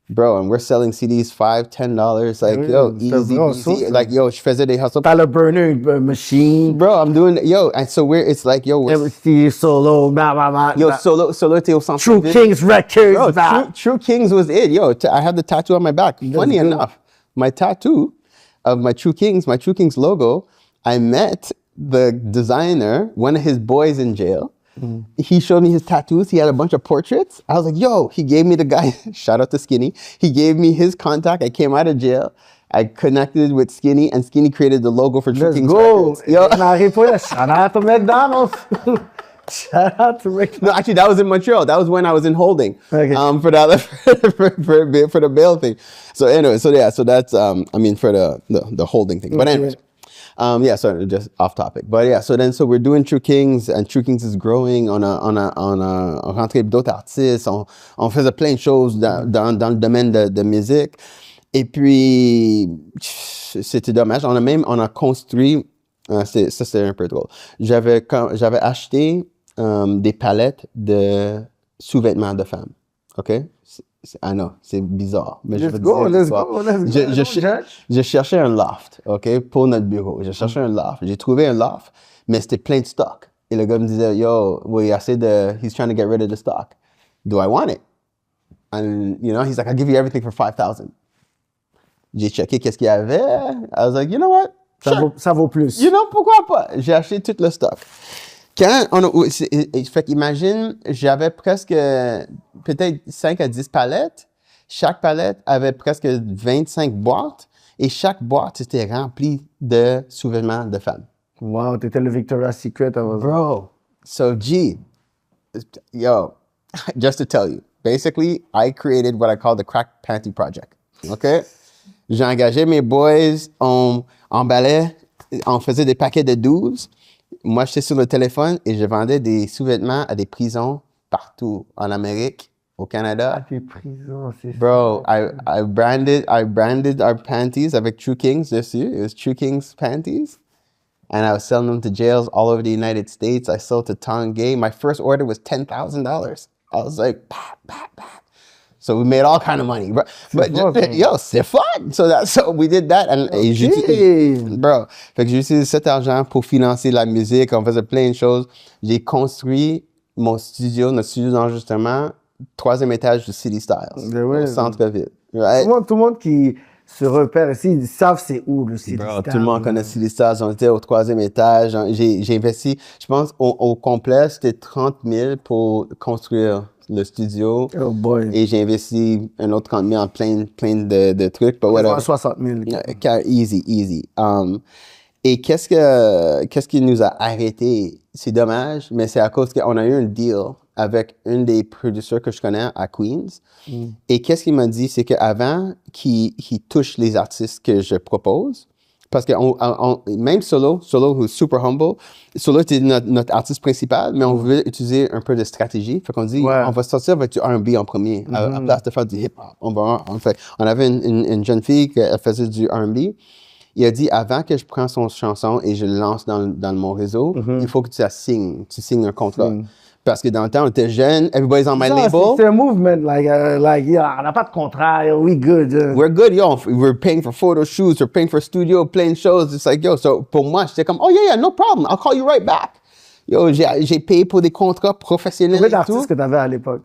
Bro, and we're selling CDs $5, $10. Like, yo, easy. Like, yo, je faisais des hustles. T'as le burner machine. Bro, I'm doing, yo, and so it's like, yo. MC Solo, Yo, Solo était au centre. True Kings Records. Bro, True Kings was it. Yo, I have the tattoo on my back. Funny enough, my tattoo of my True Kings logo, I met the designer, one of his boys in jail. He showed me his tattoos. He had a bunch of portraits. I was like, yo, he gave me the guy, shout out to Skinny. He gave me his contact. I came out of jail. I connected with Skinny, and Skinny created the logo for True Kings Records. Yo, shout out to McDonald's. Shout out to McDonald's. No, actually, that was in Montreal. That was when I was in holding. Okay. For the bail thing. So anyway, so that's I mean for the holding thing. But anyway, yeah. So just off topic. But yeah. So we're doing True Kings, and True Kings is growing. On rentré d'autres artistes. On faisait plein de choses dans le domaine de musique. Et puis c'était dommage. On a construit. C'est un peu drôle. J'avais acheté des palettes de sous-vêtements de femmes. OK? I know, c'est bizarre. Mais let's go. Je cherchais un loft, OK? Pour notre bureau. Je cherchais un loft. J'ai trouvé un loft, mais c'était plein de stock. Et le gars me disait, yo, well, he's trying to get rid of the stock. Do I want it? And, you know, he's like, I'll give you everything for $5,000. J'ai checké qu'est-ce qu'il y avait. I was like, you know what? Ça vaut plus. You know, pourquoi pas? J'ai acheté tout le stock. Fait qu'imagine, j'avais presque peut-être 5 à 10 palettes. Chaque palette avait presque 25 boîtes. Et chaque boîte était remplie de sous-vêtements de femmes. Wow, t'étais le Victoria's Secret. Bro, so yo, just to tell you, basically, I created what I call the Crack Panty Project. OK? J'ai engagé mes boys, on emballait, on faisait des paquets de 12. Moi, j'étais sur le téléphone et je vendais des sous-vêtements à des prisons partout en Amérique, au Canada. Des prisons, c'est ça. Bro, I branded our panties avec True Kings dessus. It was True Kings panties. And I was selling them to jails all over the United States. I sold to Tongay. My first order was $10,000. I was like, bah, bah, bah. So we made all kind of money, bro. But yo, c'est fun. So we did that. And bro, fait que j'ai utilisé cet argent pour financer la musique. On faisait plein de choses. J'ai construit notre studio d'enregistrement, 3e étage de City Styles, au centre-ville. Right? Tout le monde qui se repère ici, ils savent c'est où le City Styles. Tout le monde connaît City Styles. On était au 3e étage. J'ai investi, je pense, au complet, c'était 30 000 pour construire le studio. Oh boy. Et j'ai investi un autre 30 000 en plein de trucs. But whatever. 60 000. Easy. Et qu'est-ce qui nous a arrêtés? C'est dommage, mais c'est à cause qu'on a eu un deal avec une des producteurs que je connais à Queens. Et qu'est-ce qu'il m'a dit? C'est qu'avant qu'il touche les artistes que je propose, parce que même Solo, who's super humble, Solo était notre artiste principal, mais on voulait utiliser un peu de stratégie. Fait qu'on dit, on va sortir avec du R&B en premier, à place de faire du hip-hop. On avait une jeune fille qui faisait du R&B. Il a dit, avant que je prenne son chanson et je le lance dans mon réseau, il faut que tu signes un contrat. Parce que dans le temps, on était jeunes, everybody's on my label. C'est un movement, yeah, on n'a pas de contrat, we good. We're good, yo. We're paying for photo shoots, we're paying for studio, playing shows. It's like, yo, so pour moi, j'étais comme, oh yeah, no problem, I'll call you right back. Yo, j'ai payé pour des contrats professionnels. Combien d'artistes que tu avais à l'époque?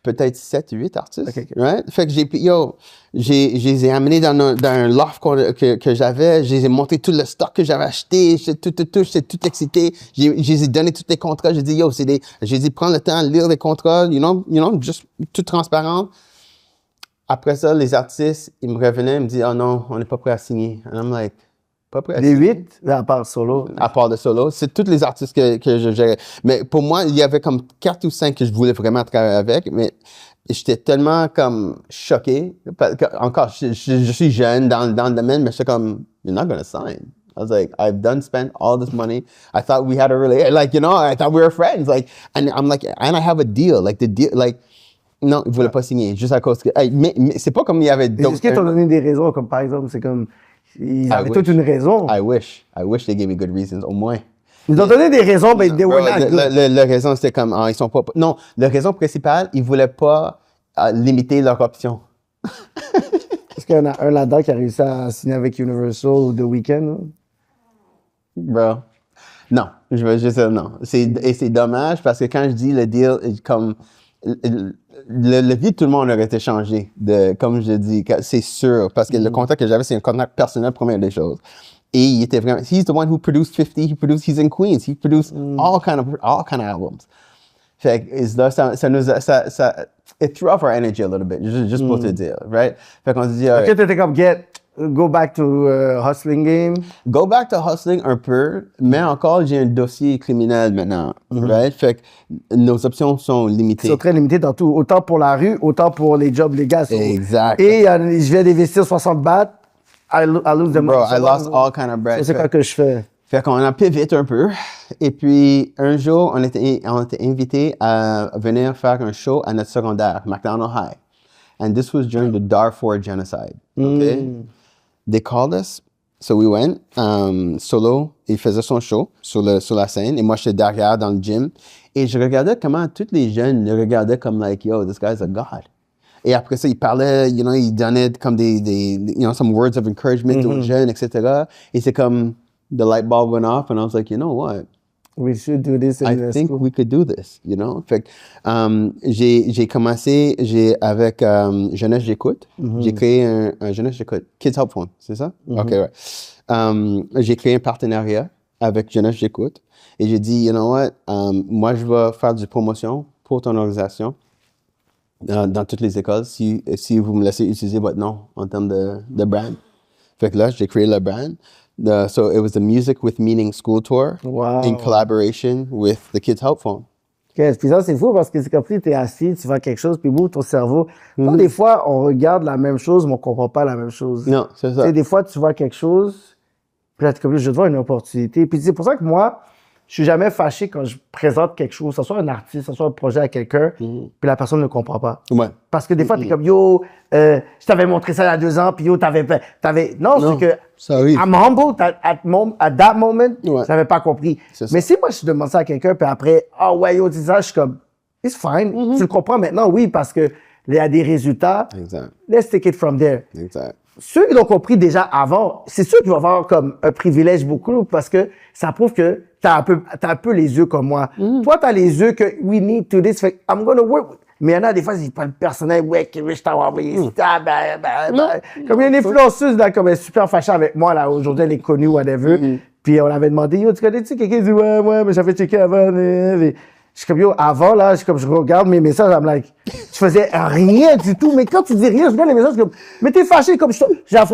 peut-être 7, 8 artistes. Ok. Right? Fait que je les ai amenés dans un loft que j'avais. Je les ai montré tout le stock que j'avais acheté. J'étais tout excité. Je les ai donné tous les contrats. J'ai dit, je les ai dit, prends le temps de lire les contrats, juste tout transparent. Après ça, les artistes, ils me revenaient, ils me disaient, oh non, on n'est pas prêt à signer. And I'm like, pas prêt à Les signer. 8, à part solo. À part de solo. C'est tous les artistes que je gérais. Mais pour moi, il y avait comme 4 ou 5 que je voulais vraiment travailler avec, mais j'étais tellement comme choqué. Encore, je suis jeune dans le domaine, mais j'étais comme, you're not gonna sign. I was like, I've spent all this money. I thought we had a I thought we were friends. And I'm like, and I have a deal. The deal, non, ils voulaient pas signer, juste à cause que, mais c'est pas comme il y avait d'autres. Est-ce qu'ils t'ont donné des raisons, comme par exemple, c'est comme, ils avaient toute une raison. I wish they gave me good reasons, au moins. Ils ont donné des raisons, mais they were not good. La raison, c'était comme, ils sont pas... Non, la raison principale, ils voulaient pas limiter leur option. Est-ce qu'il y en a un là-dedans qui a réussi à signer avec Universal ou The Weeknd? Bro. Non, je veux juste dire non. C'est dommage parce que quand je dis le deal, comme... Le vie de tout le monde aurait été changé, comme je dis, c'est sûr, parce que le contact que j'avais, c'est un contact personnel, première des choses. Et il était vraiment, he's the one who produced 50, he's in Queens, he produced all kind of albums. Fait que ça nous a, it threw off our energy a little bit, juste pour te dire, right? Fait qu'on se dit, Ok, t'étais comme, go back to hustling game. Go back to hustling un peu, mais encore, j'ai un dossier criminel maintenant, right? Fait que nos options sont limitées. Ils sont très limités dans tout, autant pour la rue, autant pour les jobs légaux. Exact. Et je viens d'investir 60 bahts, I lose the money. Bro, I lost all kind of bread. C'est quoi que je fais? Fait qu'on a pivot un peu. Et puis, un jour, on était invités à venir faire un show à notre secondaire, McDonald High. And this was during the Darfur genocide. Okay? They called us, so we went. Solo, il faisait son show sur la scène, et moi, j'étais derrière dans le gym. Et je regardais comment tous les jeunes le regardaient comme, like, yo, this guy's a god. Et après ça, il parlait, il donnait comme des some words of encouragement aux jeunes, etc. Et c'est comme, the light bulb went off, and I was like, you know what? We should do this. I think we could do this, Fait que, j'ai commencé avec Jeunesse J'écoute. J'ai créé un Jeunesse J'écoute. Kids Help Phone, c'est ça? OK, ouais. J'ai créé un partenariat avec Jeunesse J'écoute. Et j'ai dit, you know what? Moi, je vais faire du promotion pour ton organisation dans toutes les écoles si vous me laissez utiliser votre nom en termes de brand. Fait que là, j'ai créé le brand. So it was the Music with Meaning School Tour in collaboration with the Kids Help Phone. Okay. Puis ça, c'est fou parce que c'est comme si tu es assis, tu vois quelque chose, puis boum, ton cerveau. Des fois, on regarde la même chose, mais on comprend pas la même chose. Non, c'est ça. T'sais, des fois, tu vois quelque chose, puis là, tu es comme, je vais te voir une opportunité. Puis c'est pour ça que moi, je suis jamais fâché quand je présente quelque chose, que ce soit un artiste, que ce soit un projet à quelqu'un, puis la personne ne comprend pas. Ouais. Parce que des fois, t'es comme, yo, je t'avais montré ça il y a 2 ans, puis yo, t'avais... Non, c'est que... Ça arrive. I'm humble at that moment, Ouais. je n'avais pas compris. C'est Mais ça. si moi, je demande ça à quelqu'un, puis après, ouais, yo, dis ça, je suis comme, it's fine. Tu le comprends maintenant, oui, parce que il y a des résultats. Exact. Let's take it from there. Exact. Ceux qui l'ont compris déjà avant, c'est sûr qu'ils vont avoir comme un privilège beaucoup parce que ça prouve que t'as un peu les yeux comme moi. Toi, t'as les yeux que we need to this, fait, I'm gonna work with. Mais il y en a des fois, c'est pas le personnel, ouais, que je t'ai envoyé ça, Comme il y a une influenceuse, là, comme elle est super fâchée avec moi, là, aujourd'hui, elle est connue, whatever. Puis on l'avait demandé, yo, tu connais-tu quelqu'un? Dit, ouais, mais j'avais checké avant. Je suis comme, yo, avant, là, je regarde mes messages, I'm like, tu faisais rien du tout. Mais quand tu dis rien, je regarde les messages comme, mais t'es fâché, comme,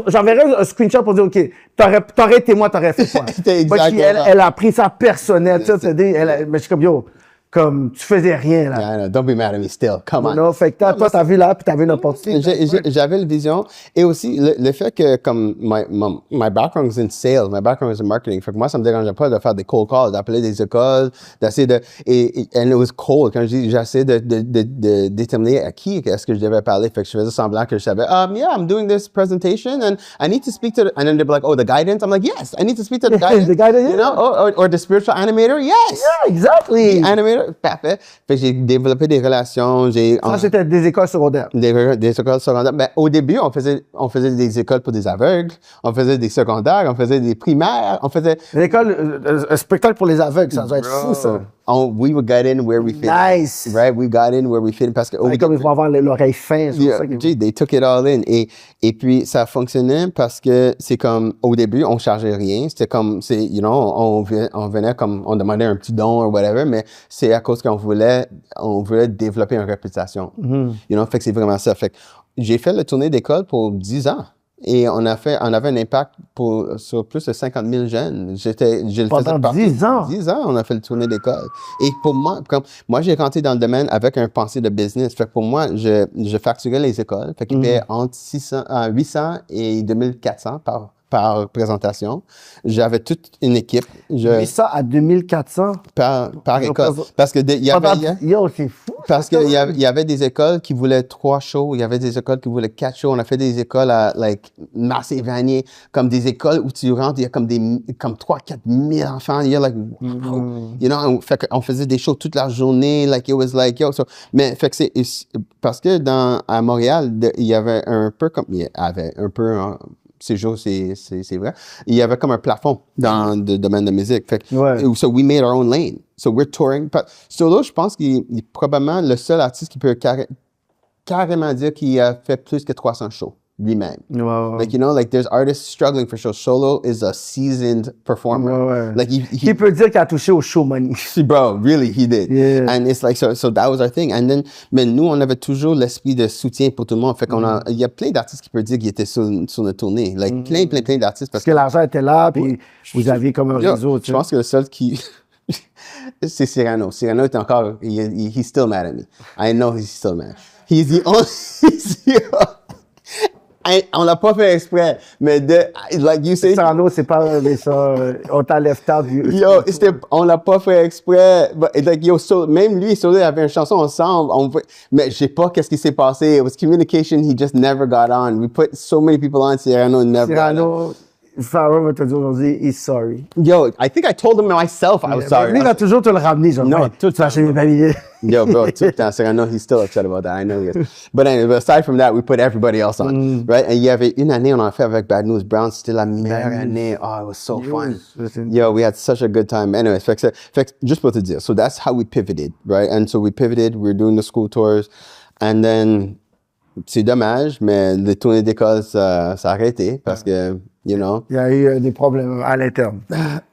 j'enverrais un screenshot pour dire, OK, t'aurais été moi, t'aurais fait quoi? Elle a pris ça personnel, tu sais, mais je suis comme, yo, comme, tu faisais rien, là. Yeah, I know. Don't be mad at me still. Come on. Non, fait que toi, t'as vu là, puis t'avais une opportunité. J'avais la vision. Et aussi, le fait que, comme, my background is in sales, my background is in marketing. Fait que moi, ça me dérangeait pas de faire des cold calls, d'appeler des écoles, d'essayer de, and it was cold. Quand j'essayais de déterminer à qui est-ce que je devais parler. Fait que je faisais semblant que je savais, yeah, I'm doing this presentation and I need to speak to and then they'd be like, oh, the guidance? I'm like, yes, I need to speak to the guidance. The guidance, yeah. Or the spiritual animator? Yes. Yeah, exactly. The animator? Parfait. Fait que j'ai développé des relations. Ça, c'était des écoles secondaires. Des écoles secondaires. Ben, au début, on faisait des écoles pour des aveugles, on faisait des secondaires, on faisait des primaires, on faisait... L'école, un spectacle pour les aveugles, ça doit être fou, ça. we got in where we fit. Nice. Right? We got in where we fit. Parce que Comme il faut avoir l'oreille fin. they took it all in. Et puis, ça fonctionnait parce que c'est comme, au début, on chargeait rien. C'était comme, on venait comme, on demandait un petit don ou whatever, mais c'est à cause qu'on voulait développer une réputation. Fait que c'est vraiment ça. Fait que j'ai fait le tournée d'école pour 10 ans. Et on avait un impact sur plus de 50 000 jeunes. Pendant 10 ans? 10 ans, on a fait le tournée d'école. Et pour moi, moi, j'ai rentré dans le domaine avec un pensée de business. Fait que pour moi, je facturais les écoles. Fait qu'ils payaient entre 800 et 2400 par présentation. J'avais toute une équipe. 800 à 2400? Par école. Parce que c'est fou. Parce qu'il y avait des écoles qui voulaient 3 shows, il y avait des écoles qui voulaient 4 shows. On a fait des écoles à, Massé-Vanier, comme des écoles où tu rentres, il y a comme 3-4 000 enfants. Il y a, wow. Fait qu'on faisait des shows toute la journée, it was mais, fait que c'est, parce que à Montréal, il y avait un peu ces jours, c'est vrai. Il y avait comme un plafond dans le domaine de musique. Fait que, so we made our own lane. So we're touring. Solo, je pense qu'il est probablement le seul artiste qui peut carrément dire qu'il a fait plus que 300 shows lui-même. There's artists struggling for shows. Solo is a seasoned performer. He peut dire qu'il a touché au show money. Bro, really, he did. Yeah. And it's so that was our thing. And then, mais nous, on avait toujours l'esprit de soutien pour tout le monde. Fait qu'on il y a plein d'artistes qui peuvent dire qu'ils étaient sur notre tournée. Plein d'artistes. Parce que l'argent était là, puis vous aviez comme un réseau. Je pense que le seul qui... c'est Cyrano. Cyrano est encore... He's still mad at me. I know he's still mad. He's the only... On l'a pas fait exprès, mais you say... Cyrano, c'est pas ça. On t'a left out. On l'a pas fait exprès. Même lui et Solo avaient une chanson ensemble. Mais je sais pas qu'est-ce qui s'est passé. It was communication. He just never got on. We put so many people on. Cyrano never got on. Farah va te dire aujourd'hui, he's sorry. I think I told him myself I was sorry. Lui, il va toujours te le ramener, genre. Non, tout le temps. Bro, tout le temps. I know he's still upset about that. I know he is. But anyway, aside from that, we put everybody else on, right? And il y avait une année, on a fait avec Bad News Brown. C'était la meilleure année. Oh, it was so fun. We had such a good time. Anyway, just pour te dire. So that's how we pivoted, right? And so we pivoted. We were doing the school tours. And then, c'est dommage, mais les tournées d'école, ça a arrêté parce que... Il y a eu des problèmes à l'interne.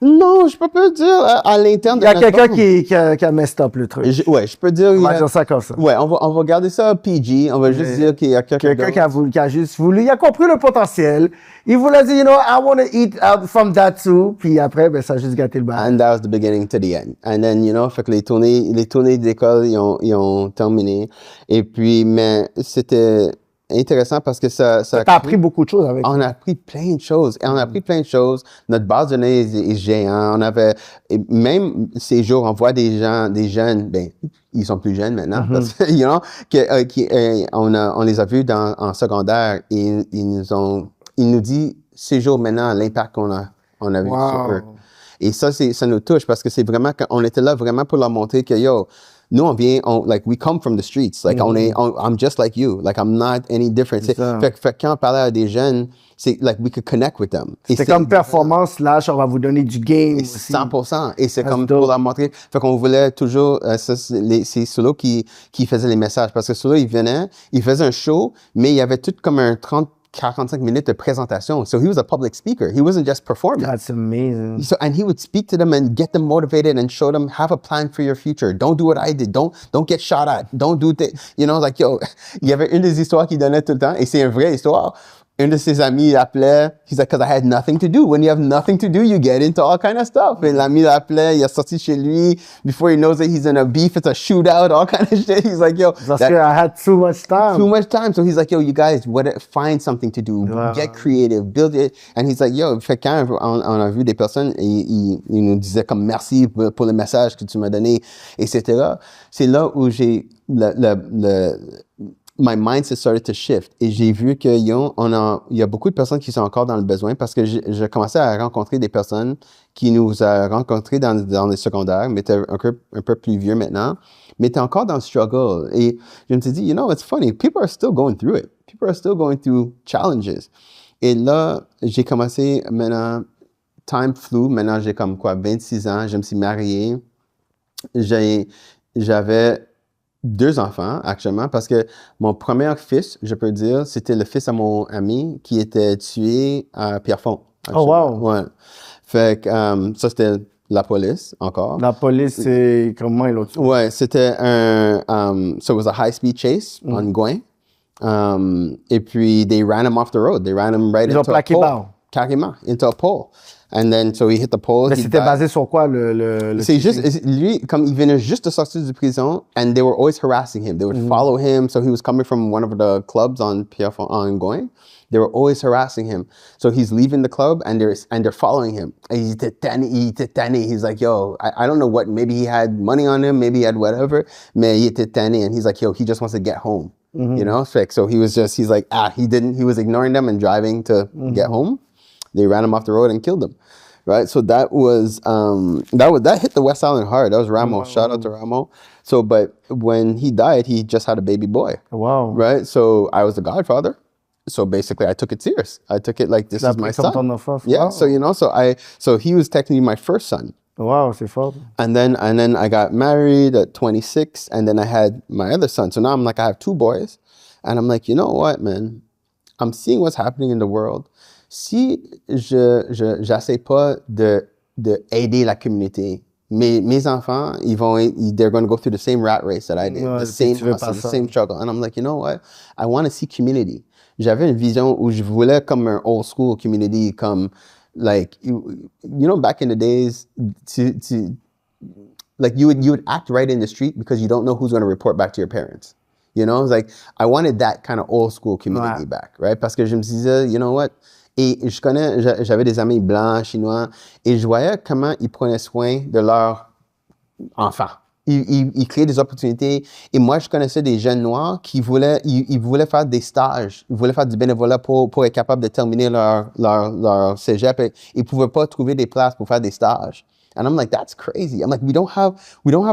Non, je peux pas dire à l'interne. Il y a quelqu'un qui a messed up le truc. Je peux dire. On va dire ça comme ça. Ouais, on va garder ça PG. On va juste dire qu'il y a quelqu'un qui a juste voulu, il a compris le potentiel. Il voulait dire, I want to eat out from that too. Puis après, ça a juste gâté le bal. And that was the beginning to the end. And then, fait que les tournées d'école, ils ont terminé. Et puis, mais c'était intéressant parce que ça t'as appris beaucoup de choses avec on a appris plein de choses. Et on a appris plein de choses. Notre base de données est géant. On avait, même ces jours, on voit des jeunes, ils sont plus jeunes maintenant, parce que, on les a vus en secondaire et ils nous disent ces jours maintenant l'impact qu'on a vu sur eux. Et ça nous touche parce que c'est vraiment, on était là vraiment pour leur montrer que, nous, we come from the streets. I'm just like you. I'm not any different. Fait que quand on parlait à des jeunes, c'est we could connect with them. C'est comme performance / on va vous donner du game. 100%. Et c'est comme pour leur montrer. Fait qu'on voulait toujours, c'est Solo qui faisait les messages. Parce que Solo, il venait, il faisait un show, mais il y avait tout comme un 45 minutes de présentation. So he was a public speaker. He wasn't just performing. That's amazing. And he would speak to them and get them motivated and show them, have a plan for your future. Don't do what I did. Don't get shot at. Don't do that. Il y avait une des histoires qu'il donnait tout le temps, et c'est une vraie histoire. Un de ses amis l'appelait, he's like, because I had nothing to do. When you have nothing to do, you get into all kind of stuff. Et l'ami l'appelait, il est sorti chez lui. Before he knows it, he's in a beef, it's a shootout, all kind of shit. He's like, Parce que I had too much time. Too much time. So he's like, you guys, find something to do. Get creative, build it. And he's like, fait quand on a vu des personnes, il nous disait comme merci pour le message que tu m'as donné, etc. C'est là où j'ai my mindset started to shift. Et j'ai vu qu'il y a beaucoup de personnes qui sont encore dans le besoin parce que j'ai commencé à rencontrer des personnes qui nous a rencontrés dans les secondaires, mais étaient un peu plus vieux maintenant, mais étaient encore dans le struggle. Et je me suis dit, it's funny, people are still going through it. People are still going through challenges. Et là, j'ai commencé maintenant, time flew, maintenant j'ai comme 26 ans, je me suis marié. j'avais 2 enfants actuellement parce que mon premier fils, je peux dire, c'était le fils à mon ami qui était tué à Pierrefonds. Oh, wow. Ouais. Fait que ça, c'était la police encore. La police, c'est comment ils l'ont tué? Ouais, c'était so it was a high-speed chase on Gouin. Et puis, they ran him off the road. They ran him right Ils ont into a plaqué pole. bas. Carrément, into a pole. And then, so he hit the pole. Mais he c'était died. basé sur quoi, le C'est shooting? juste, lui, comme il venait juste de sortir de prison, and they were always harassing him. They would follow him. So he was coming from one of the clubs on Gouin. They were always harassing him. So he's leaving the club, and they're following him. And il était tanné. He's like, yo, I don't know what, maybe he had money on him, maybe he had whatever, mais il était tanné. And he's like, yo, he just wants to get home. You know? So he's like, he was ignoring them and driving to get home. They ran him off the road and killed him. Right, so that hit the West Island hard. That was Ramo. Wow. Shout out to Ramo. So, but when he died, he just had a baby boy. Wow. Right, so I was the godfather. So basically, I took it serious. I took it like this is my son. Yeah. Wow. So he was technically my first son. Wow, c'est fort. And then I got married at 26, and then I had my other son. So now I'm like, I have 2 boys, and I'm like, you know what, man? I'm seeing what's happening in the world. Si j'essaie pas de aider la communauté, mes enfants, they're going to go through the same rat race that I did, the same hustle, the same struggle. And I'm like, you know what? I want to see community. J'avais une vision où je voulais comme un old school community, comme like you know, back in the days, like you would act right in the street because you don't know who's going to report back to your parents. You know, it's like I wanted that kind of old school community back, right? Parce que je me disais, you know what? Et j'avais des amis blancs, chinois, et je voyais comment ils prenaient soin de leurs enfants. Ils créaient des opportunités. Et moi, je connaissais des jeunes noirs qui voulaient faire des stages. Ils voulaient faire du bénévolat pour être capables de terminer leur cégep. Et ils ne pouvaient pas trouver des places pour faire des stages. And I'm like, that's crazy. I'm like, we don't have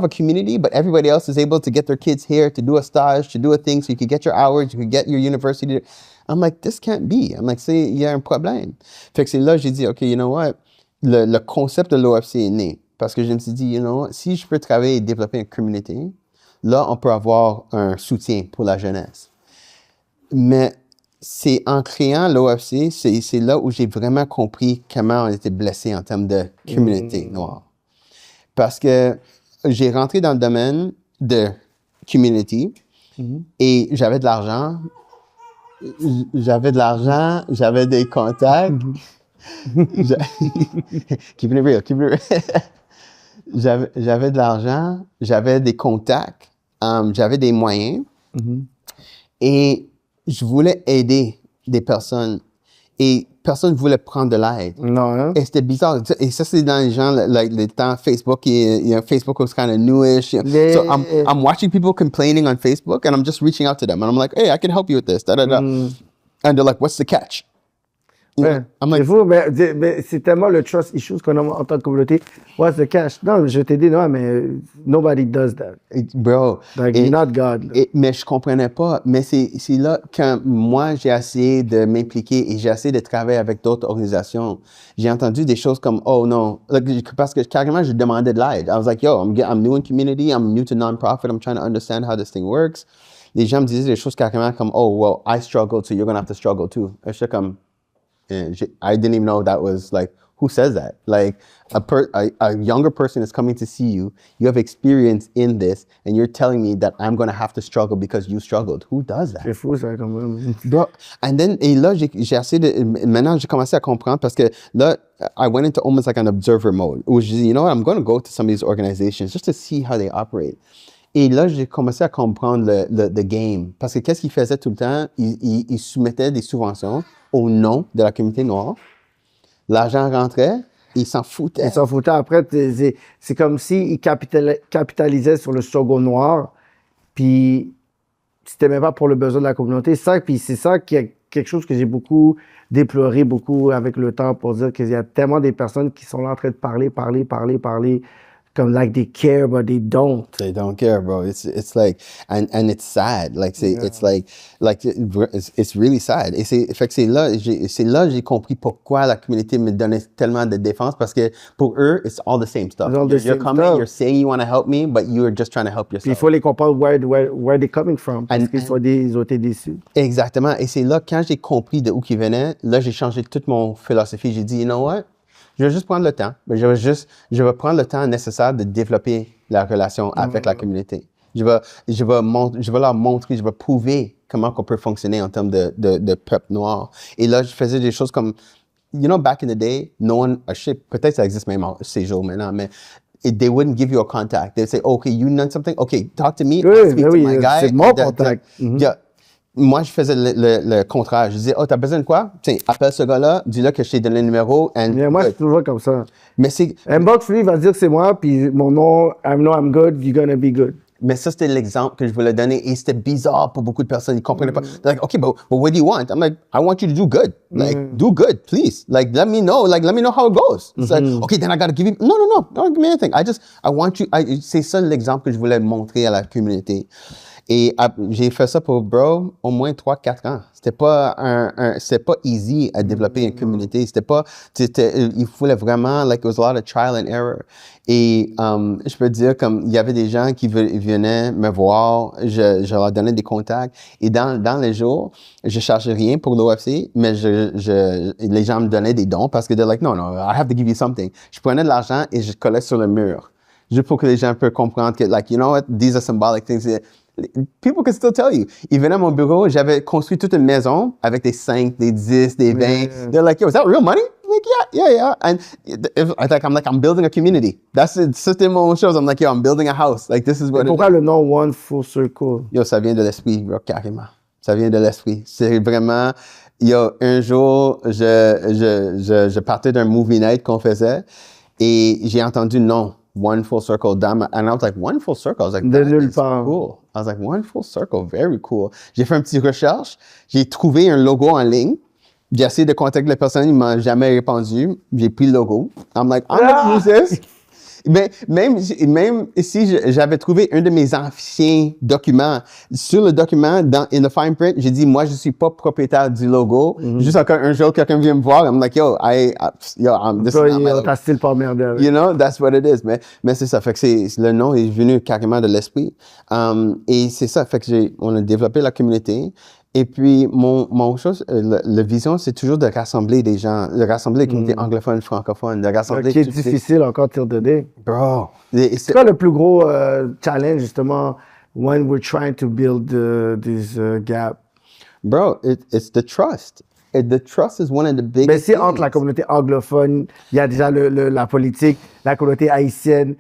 a community, but everybody else is able to get their kids here to do a stage, to do a thing, so you could get your hours, you could get your university. I'm like, this can't be. I'm like, il y a un problème. Fait que c'est là que j'ai dit, OK, you know what? Le concept de l'OFC est né. Parce que je me suis dit, you know what? Si je peux travailler et développer une communauté, là, on peut avoir un soutien pour la jeunesse. Mais c'est en créant l'OFC, c'est là où j'ai vraiment compris comment on était blessé en termes de communauté noire. Parce que j'ai rentré dans le domaine de community et j'avais de l'argent, j'avais des contacts. Keep it real. J'avais de l'argent, j'avais des contacts, j'avais des moyens et je voulais aider des personnes et personne ne voulait prendre de l'aide. Non, hein? Et c'était bizarre. Et ça, c'est dans les gens, like, les temps Facebook, Facebook was kind of newish. So I'm watching people complaining on Facebook and I'm just reaching out to them. And I'm like, hey, I can help you with this. Da, da, da. And they're like, what's the catch? Ouais. C'est fou, mais c'est tellement le trust issues qu'on a en tant que communauté. What's the cash? Non, je t'ai dit, non, mais nobody does that. Bro. Like, you're not God. Mais je comprenais pas. Mais c'est là que moi, j'ai essayé de m'impliquer et j'ai essayé de travailler avec d'autres organisations. J'ai entendu des choses comme, oh non, parce que carrément, je demandais de l'aide. I was like, yo, I'm new in community, I'm new to non-profit, I'm trying to understand how this thing works. Les gens me disaient des choses carrément comme, oh, well, I struggle too, you're going to have to struggle too. Et j'étais comme, I didn't even know that was like, who says that? Like a younger person is coming to see you. You have experience in this, and you're telling me that I'm going to have to struggle because you struggled. Who does that? C'est fou, ça, quand même. And then, et là, j'ai essayé de, maintenant, j'ai commencé à comprendre parce que là, I went into almost like an observer mode. Où je dis, you know what, I'm going to go to some of these organizations just to see how they operate. Et là, j'ai commencé à comprendre le game. Parce que qu'est-ce qu'ils faisaient tout le temps? Ils soumettaient des subventions au nom de la communauté noire. L'argent rentrait, ils s'en foutaient. Ils s'en foutaient. Après, c'est comme s'ils capitalisaient sur le struggle noir, puis c'était même pas pour le besoin de la communauté. Puis c'est ça qui est quelque chose que j'ai beaucoup déploré, beaucoup avec le temps, pour dire qu'il y a tellement des personnes qui sont là en train de parler, comme like they care but they don't. They don't care, bro. It's like and it's sad. Like it's it's really sad. Et fait que c'est là j'ai compris pourquoi la communauté me donnait tellement de défense parce que pour eux it's all the same stuff. You're coming, you're saying you want to help me, but you're just trying to help yourself. Puis il faut les comprendre where they're coming from parce qu'ils ont été déçus. Exactement. Et c'est là quand j'ai compris de où qu'ils venaient, là j'ai changé toute mon philosophie. J'ai dit, you know what? Je vais juste prendre le temps. Je vais prendre le temps nécessaire de développer la relation avec la communauté. Je vais leur montrer, je vais prouver comment on peut fonctionner en termes de peuple noir. Et là, je faisais des choses comme, you know, back in the day, no one, peut-être ça existe même ces jours maintenant, mais they wouldn't give you a contact. They'd say, okay, you know something? Okay, talk to me. Oui, speak to my guy. C'est mon contact. Moi, je faisais le contraire. Je disais, oh, t'as besoin de quoi? Tiens, appelle ce gars-là, dis-le que je t'ai donné le numéro. Moi, je suis toujours comme ça. Mais c'est... Inbox, lui, il va dire que c'est moi, puis mon nom, I know I'm good, you're gonna be good. Mais ça, c'était l'exemple que je voulais donner et c'était bizarre pour beaucoup de personnes. Ils comprenaient pas. They're like, okay, but what do you want? I'm like, I want you to do good. Like, do good, please. Like, let me know how it goes. It's like, okay, then I gotta give you, no, don't give me anything. I want you, c'est ça l'exemple que je voulais montrer à la communauté. Et j'ai fait ça pour, bro, au moins 3-4 ans. C'était pas c'était pas easy à développer une communauté. Il fallait vraiment, like, it was a lot of trial and error. Et je peux dire, comme, il y avait des gens qui venaient me voir, je leur donnais des contacts. Et dans les jours, je cherchais rien pour l'OFC, mais les gens me donnaient des dons parce que they're like, no, I have to give you something. Je prenais de l'argent et je collais sur le mur. Juste pour que les gens puissent comprendre que, like, you know what, these are symbolic things. People can still tell you. Ils venaient à mon bureau, j'avais construit toute une maison avec des 5, des 10, des 20. Yeah. They're like, yo, is that real money? I'm like, yeah. And I'm building a community. C'était mon chose. I'm like, yo, I'm building a house. Like, this is what Pourquoi le nom One Full Circle? Yo, ça vient de l'esprit, bro, carrément. Ça vient de l'esprit. C'est vraiment, yo, un jour, je partais d'un movie night qu'on faisait et j'ai entendu non. One Full Circle, and I was like, One Full Circle? I was like, that is cool. I was like, One Full Circle, very cool. J'ai fait une petite recherche, j'ai trouvé un logo en ligne, j'ai essayé de contacter la personne, il m'a jamais répondu, j'ai pris le logo. I'm like, I'm gonna use this. Mais même si j'avais trouvé un de mes anciens documents, sur le document, in the fine print, j'ai dit, moi, je suis pas propriétaire du logo. Juste encore un jour, quelqu'un vient me voir, I'm like, yo, this is not my logo. T'as style pas merdé. You know, that's what it is. Mais c'est ça, fait que le nom est venu carrément de l'esprit. Et c'est ça, fait que on a développé la communauté. Et puis, mon chose, la vision, c'est toujours de rassembler des gens, de rassembler les communautés anglophones, francophones, de rassembler... Qui est difficile encore till today. Bro. C'est quoi le plus gros challenge, justement, when we're trying to build this gap? Bro, it's the trust. The trust is one of the biggest Mais c'est entre la communauté anglophone, il y a déjà la politique, la communauté haïtienne,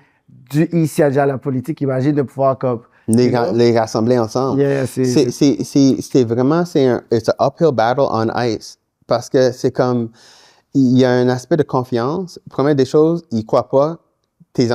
ici, il y a déjà la politique, imagine de pouvoir comme... Les rassembler ensemble. Yeah, c'est vraiment, it's an uphill battle on ice. Parce que c'est comme, il y a un aspect de confiance. Première des choses, ils croient pas tes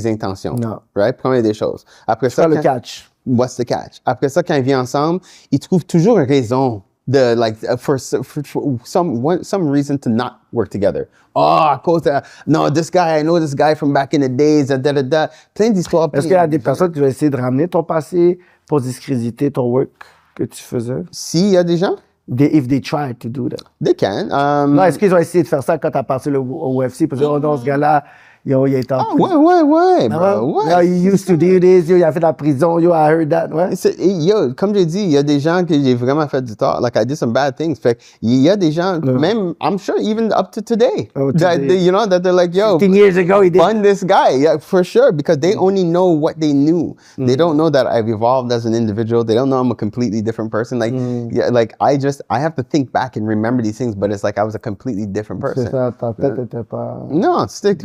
intentions. Non. Right? Première des choses. Après ça, le catch. What's the catch? Après ça, quand ils viennent ensemble, ils trouvent toujours une raison de, like, for some reason to not work together. Oh, à cause de, no, this guy, I know this guy from back in the days, da. Plein d'histoires. Est-ce qu'il y a des personnes qui vont essayer de ramener ton passé pour discréditer ton work que tu faisais? S'il y a des gens? If they try to do that. They can. Non, est-ce qu'ils ont essayé de faire ça quand tu as passé au UFC? Parce que, oh non, ce gars-là, yo, il est en prison. Ouais, bro. Yo, he used to do this. Yo, il a fait de la prison. Yo, I heard that. Ouais. Yo, comme j'ai dit, il y a des gens que j'ai vraiment fait du tort. Like, I did some bad things. Fait il y a des gens, même, I'm sure, even up to today, that they're like, yo, 15 years ago, he did. Fund this guy. Yeah, for sure. Because they only know what they knew. They don't know that I've evolved as an individual. They don't know I'm a completely different person. Like, yeah, like, I have to think back and remember these things, but it's like I was a completely different person. C'est ça, ta tête était pas... Non, c'était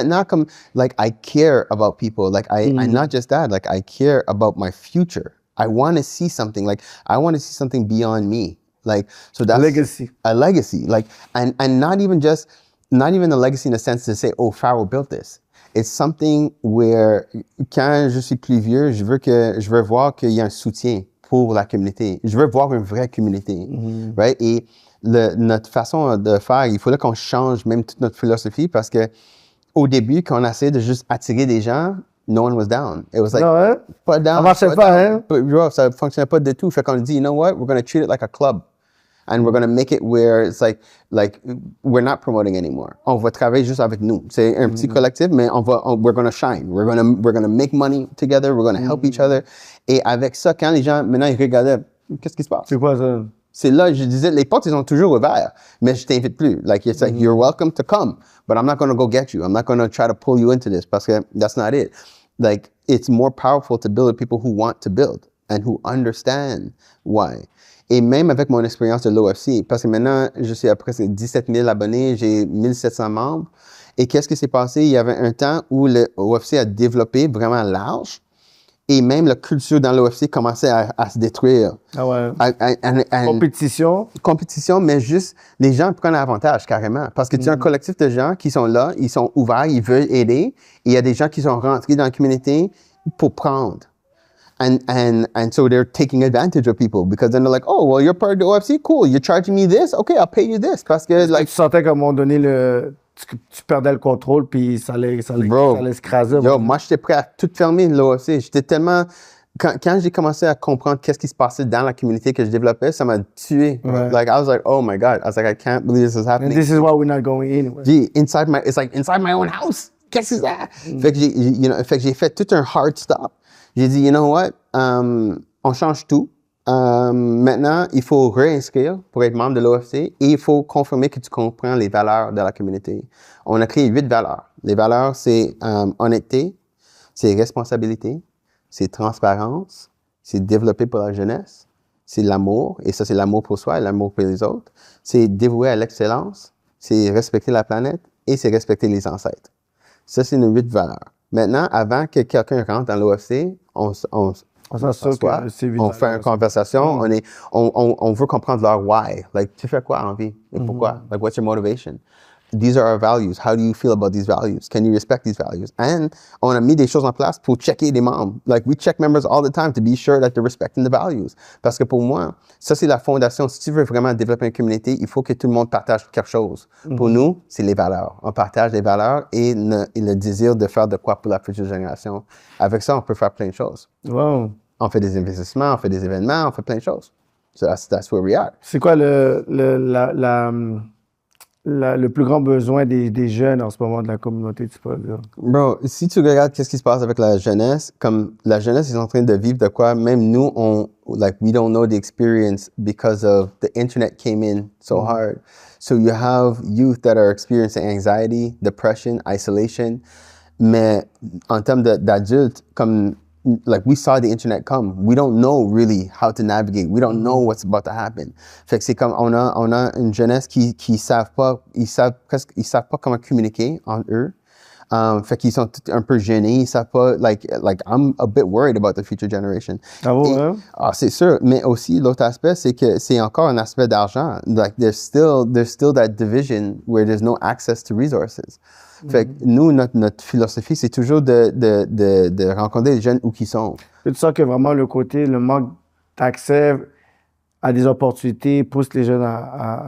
maintenant comme, like, I care about people. Like, I'm not just that. Like, I care about my future. I want to see something. Like, I want to see something beyond me. Like, so that's legacy. A legacy. Like, and not even a legacy in the sense to say, oh, Pharaoh built this. It's something where, quand je suis plus vieux, je veux voir qu'il y a un soutien pour la communauté. Je veux voir une vraie communauté. Right? Et notre façon de faire, il faudrait qu'on change même toute notre philosophie parce que au début, quand on essayait de juste attirer des gens, no one was down. It was like, Non, hein? pas down. Ça marchait pas, hein? Bro, ça fonctionnait pas du tout. Fait qu'on dit, you know what? We're going to treat it like a club. And we're going to make it where it's like we're not promoting anymore. On va travailler juste avec nous. C'est un petit collectif, mais we're going to shine. We're going to make money together. We're going to help each other. Et avec ça, quand les gens, maintenant, ils regardaient, qu'est-ce qui se passe? C'est quoi ça? C'est là, je disais, les portes, ils sont toujours ouvertes, mais je t'invite plus. Like, it's like, you're welcome to come, but I'm not going to go get you. I'm not going to try to pull you into this, parce que that's not it. Like, it's more powerful to build with people who want to build and who understand why. Et même avec mon expérience de l'OFC, parce que maintenant, je suis à presque 17 000 abonnés, j'ai 1700 membres. Et qu'est-ce qui s'est passé? Il y avait un temps où l'OFC a développé vraiment large. Et même la culture dans l'OFC commençait à se détruire. Ah ouais. Compétition. Compétition, mais juste, les gens prennent avantage carrément. Parce que tu as un collectif de gens qui sont là, ils sont ouverts, ils veulent aider. Et il y a des gens qui sont rentrés dans la communauté pour prendre. And so they're taking advantage of people because then they're like, oh, well, you're part of the OFC? Cool. You're charging me this? Okay, I'll pay you this. Parce que, like, tu sentais qu'à un moment donné, tu perdais le contrôle, puis ça allait s'écraser. Yo, moi, j'étais prêt à tout fermer, l'OFC. J'étais tellement... Quand j'ai commencé à comprendre qu'est-ce qui se passait dans la communauté que je développais, ça m'a tué. Ouais. Like, I was like, oh my God. I was like, I can't believe this is happening. And this is why we're not going anywhere. It's like inside my own house. Qu'est-ce que c'est ça? Fait que j'ai fait tout un hard stop. J'ai dit, you know what? On change tout. Maintenant, il faut réinscrire pour être membre de l'OFC et il faut confirmer que tu comprends les valeurs de la communauté. On a créé 8 valeurs. Les valeurs, c'est honnêteté, c'est responsabilité, c'est transparence, c'est développer pour la jeunesse, c'est l'amour, et ça, c'est l'amour pour soi et l'amour pour les autres. C'est dévouer à l'excellence, c'est respecter la planète et c'est respecter les ancêtres. Ça, c'est nos 8 valeurs. Maintenant, avant que quelqu'un rentre dans l'OFC, on s'assoit, on fait une conversation, on veut comprendre leur why. Like, tu fais quoi en vie? Et pourquoi? Like, what's your motivation? These are our values. How do you feel about these values? Can you respect these values? And on a mis des choses en place pour checker les membres. Like, we check members all the time to be sure that they're respecting the values. Parce que pour moi, ça, c'est la fondation. Si tu veux vraiment développer une communauté, il faut que tout le monde partage quelque chose. Pour nous, c'est les valeurs. On partage les valeurs et le désir de faire de quoi pour la future génération. Avec ça, on peut faire plein de choses. Wow. On fait des investissements, on fait des événements, on fait plein de choses. So that's where we are. C'est quoi le plus grand besoin des jeunes en ce moment de la communauté, tu peux dire? Bro, si tu regardes qu'est-ce qui se passe avec la jeunesse, comme la jeunesse est en train de vivre de quoi, même nous, we don't know the experience because of the internet came in so hard. So you have youth that are experiencing anxiety, depression, isolation. Mais en termes d'adultes, comme like we saw the internet come, we don't know really how to navigate. We don't know what's about to happen. Fait que c'est comme on a une jeunesse qui savent pas, ils savent pas comment communiquer entre eux. Fait qu'ils sont un peu gênés, ils savent pas, like I'm a bit worried about the future generation. Ah bon, hein? Ah, c'est sûr, mais aussi l'autre aspect, c'est que c'est encore un aspect d'argent. Like there's still that division where there's no access to resources. Fait que nous, notre philosophie, c'est toujours de rencontrer les jeunes où qu'ils sont. Et tu sens que vraiment le manque d'accès à des opportunités pousse les jeunes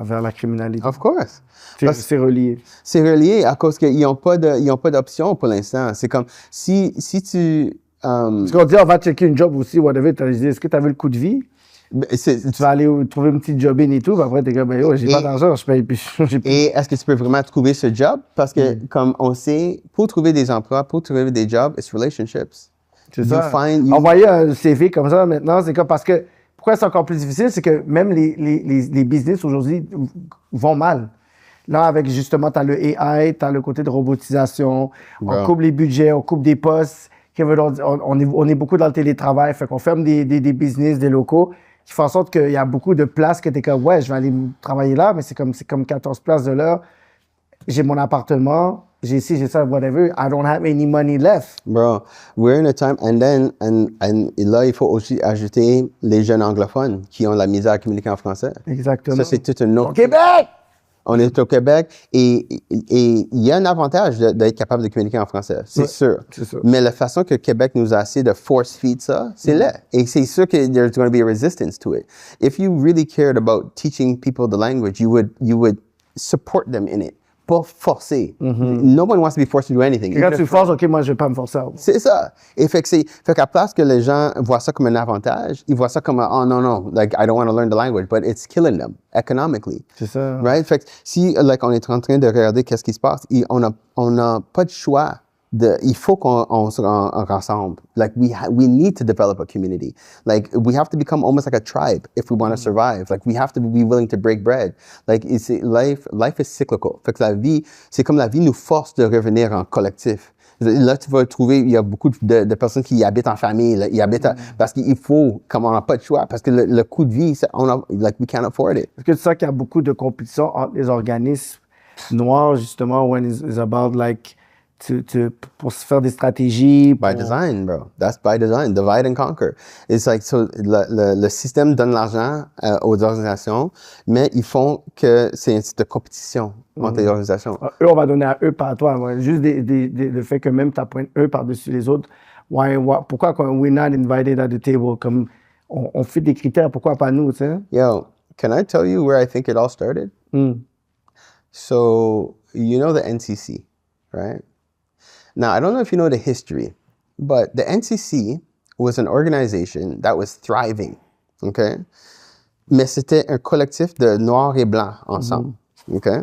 vers la criminalité. Of course. C'est relié. C'est relié à cause qu'ils n'ont pas d'option pour l'instant. C'est comme si tu... Parce qu'on dit, on va checker une job aussi, whatever. Tu as dit, est-ce que tu as vu le coût de vie? Tu vas aller trouver une petite job et tout, puis après, t'es comme, j'ai pas d'argent, je paye. Puis et est-ce que tu peux vraiment trouver ce job? Parce que, comme on sait, pour trouver des emplois, pour trouver des jobs, it's relationships. C'est ça. Envoyer un CV comme ça maintenant, c'est comme parce que, pourquoi c'est encore plus difficile, c'est que même les business aujourd'hui vont mal. Là, avec justement, tu as le AI, tu as le côté de robotisation, on coupe les budgets, on coupe des postes. On est beaucoup dans le télétravail, fait qu'on ferme des business, des locaux, qui font en sorte qu'il y a beaucoup de places que tu es comme, ouais, je vais aller travailler là, mais c'est comme 14 places de l'heure. J'ai mon appartement, j'ai ci, j'ai ça, whatever. I don't have any money left. Bro, we're in a time, and là, il faut aussi ajouter les jeunes anglophones qui ont la misère à communiquer en français. Exactement. Ça, c'est tout un autre... Au Québec! On est au Québec et il y a un avantage d'être capable de communiquer en français, c'est sûr. Mais la façon que Québec nous a essayé de force-feed ça, c'est laid. Et c'est sûr que there's going to be a resistance to it. If you really cared about teaching people the language, you would support them in it. pas forcer. No one wants to be forced to do anything. Et quand tu forces, OK, moi, je vais pas me forcer. C'est ça. Et fait qu'à place que les gens voient ça comme un avantage, ils voient ça comme un, oh non, like, I don't want to learn the language, but it's killing them economically. C'est ça. Right? Fait que si, like, on est en train de regarder qu'est-ce qui se passe, on a pas de choix. Il faut qu'on se rassemble. Like, we need to develop a community. Like, we have to become almost like a tribe if we want to survive. Like, we have to be willing to break bread. Like, life is cyclical. Fait que la vie, c'est comme la vie nous force de revenir en collectif. Là, tu vas trouver, il y a beaucoup de personnes qui habitent en famille, là, parce qu'il faut, comme on n'a pas de choix, parce que le coût de vie, like, we can't afford it. Est-ce que tu sens qu'il y a beaucoup de compétition entre les organismes noirs, justement, when it's about, like, pour se faire des stratégies. By design, bro. That's by design. Divide and conquer. It's like, so, le système donne l'argent aux organisations, mais ils font que c'est de compétition entre les organisations. Eux, on va donner à eux par toi. Juste le fait que même tu appointes eux par-dessus les autres. Pourquoi quand we're not invited at the table? Comme on fait des critères, pourquoi pas nous, tu sais? Yo, can I tell you where I think it all started? So, you know the NCC, right? Now, I don't know if you know the history, but the NCC was an organization that was thriving, okay? Mais c'était un collectif de noirs et blancs ensemble, okay?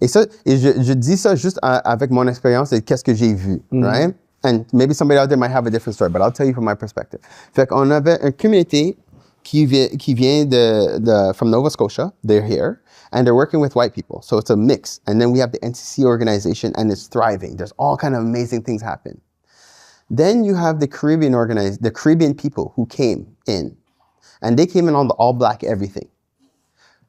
Et je dis ça juste avec mon expérience et qu'est-ce que j'ai vu, right? And maybe somebody out there might have a different story, but I'll tell you from my perspective. Fait qu'on avait une communauté qui vient from Nova Scotia. They're here. And they're working with white people. So it's a mix. And then we have the NCC organization, and it's thriving. There's all kind of amazing things happen. Then you have the Caribbean people who came in. And they came in on the all-black everything.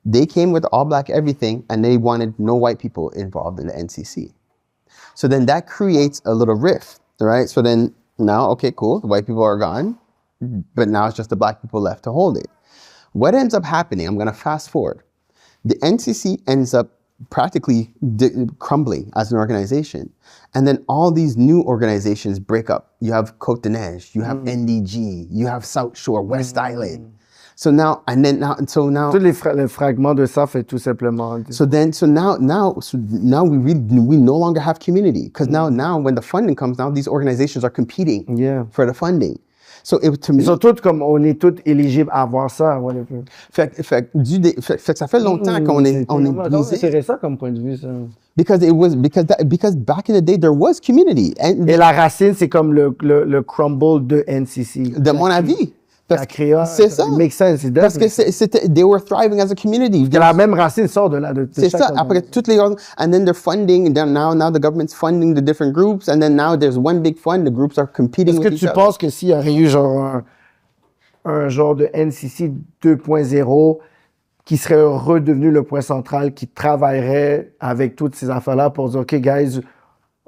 They came with all-black everything, and they wanted no white people involved in the NCC. So then that creates a little rift, right? So then now, okay, cool. The white people are gone. But now it's just the black people left to hold it. What ends up happening, I'm going to fast forward. The NCC ends up practically crumbling as an organization. And then all these new organizations break up. You have Côte de Neige, you have NDG, you have South Shore, West Island. So now, Tous les fragments de ça fait tout simplement. So now we no longer have community. Because now when the funding comes down, these organizations are competing for the funding. So to me, ils sont tous comme, on est tous éligibles à avoir ça. Whatever. Fait que ça fait longtemps qu'on est brisé. C'est intéressant comme point de vue, ça. Because back in the day, there was community. Et la racine, c'est comme le crumble de NCC. De mon avis. C'est ça. It makes sense. It Parce que they were thriving as a community. La même racine sort de là. C'est ça. Après, toutes les and then they're funding, and then now the government's funding the different groups, and then now there's one big fund, the groups are competing with each other. Est-ce que tu penses que s'il y aurait eu genre un genre de NCC 2.0 qui serait redevenu le point central, qui travaillerait avec toutes ces affaires-là pour dire, OK, guys,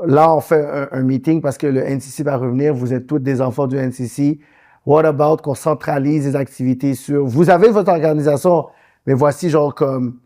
là, on fait un meeting parce que le NCC va revenir, vous êtes tous des enfants du NCC. What about qu'on centralise les activités sur... Vous avez votre organisation, mais voici genre comme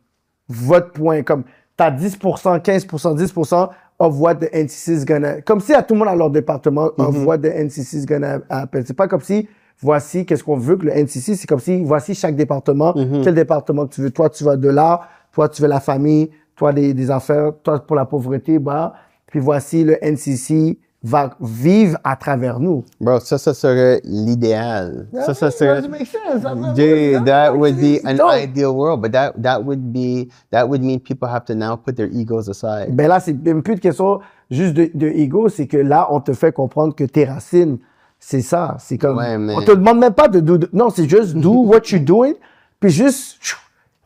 votre point, comme t'as 10%, 15%, 10% of what the NCC is gonna... Comme si à tout le monde à leur département of what the NCC is gonna happen. C'est pas comme si, voici qu'est-ce qu'on veut que le NCC, c'est comme si, voici chaque département, quel département que tu veux. Toi, tu vas de l'art, toi, tu veux la famille, toi, des affaires, toi, pour la pauvreté, bah, puis voici le NCC va vivre à travers nous. Bro, ça serait l'idéal. Ça serait... That would be an ideal world, but that would mean people have to now put their egos aside. Ben là, c'est même plus de question juste de ego, c'est que là, on te fait comprendre que tes racines, c'est ça. C'est comme, on te demande même pas non, c'est juste do what you're doing, puis juste...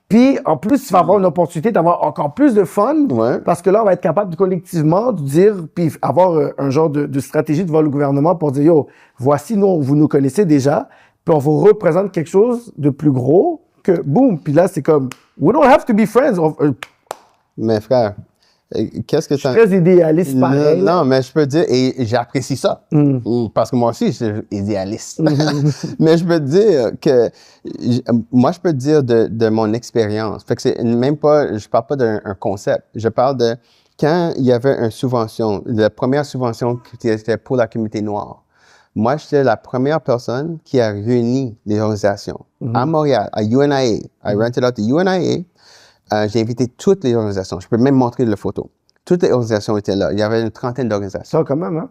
Puis, en plus, tu vas avoir une opportunité d'avoir encore plus de fun, parce que là, on va être capable de collectivement de dire, puis avoir un genre de stratégie devant le gouvernement pour dire, yo, voici, vous nous connaissez déjà, puis on vous représente quelque chose de plus gros que, boum, puis là, c'est comme, we don't have to be friends. Mais frère, qu'est-ce que ça... Je suis très idéaliste, pareil. Non, mais je peux dire, et j'apprécie ça, parce que moi aussi, je suis idéaliste. Mais je peux te dire que, moi, je peux te dire de mon expérience. Fait que c'est même pas, je parle pas d'un concept. Je parle de quand il y avait une subvention, la première subvention qui était pour la communauté noire. Moi, j'étais la première personne qui a réuni les organisations à Montréal, à UNIA. I rented out the UNIA. J'ai invité toutes les organisations. Je peux même montrer la photo. toutes les organisations étaient là. Il y avait une trentaine d'organisations. Ça, quand même, hein?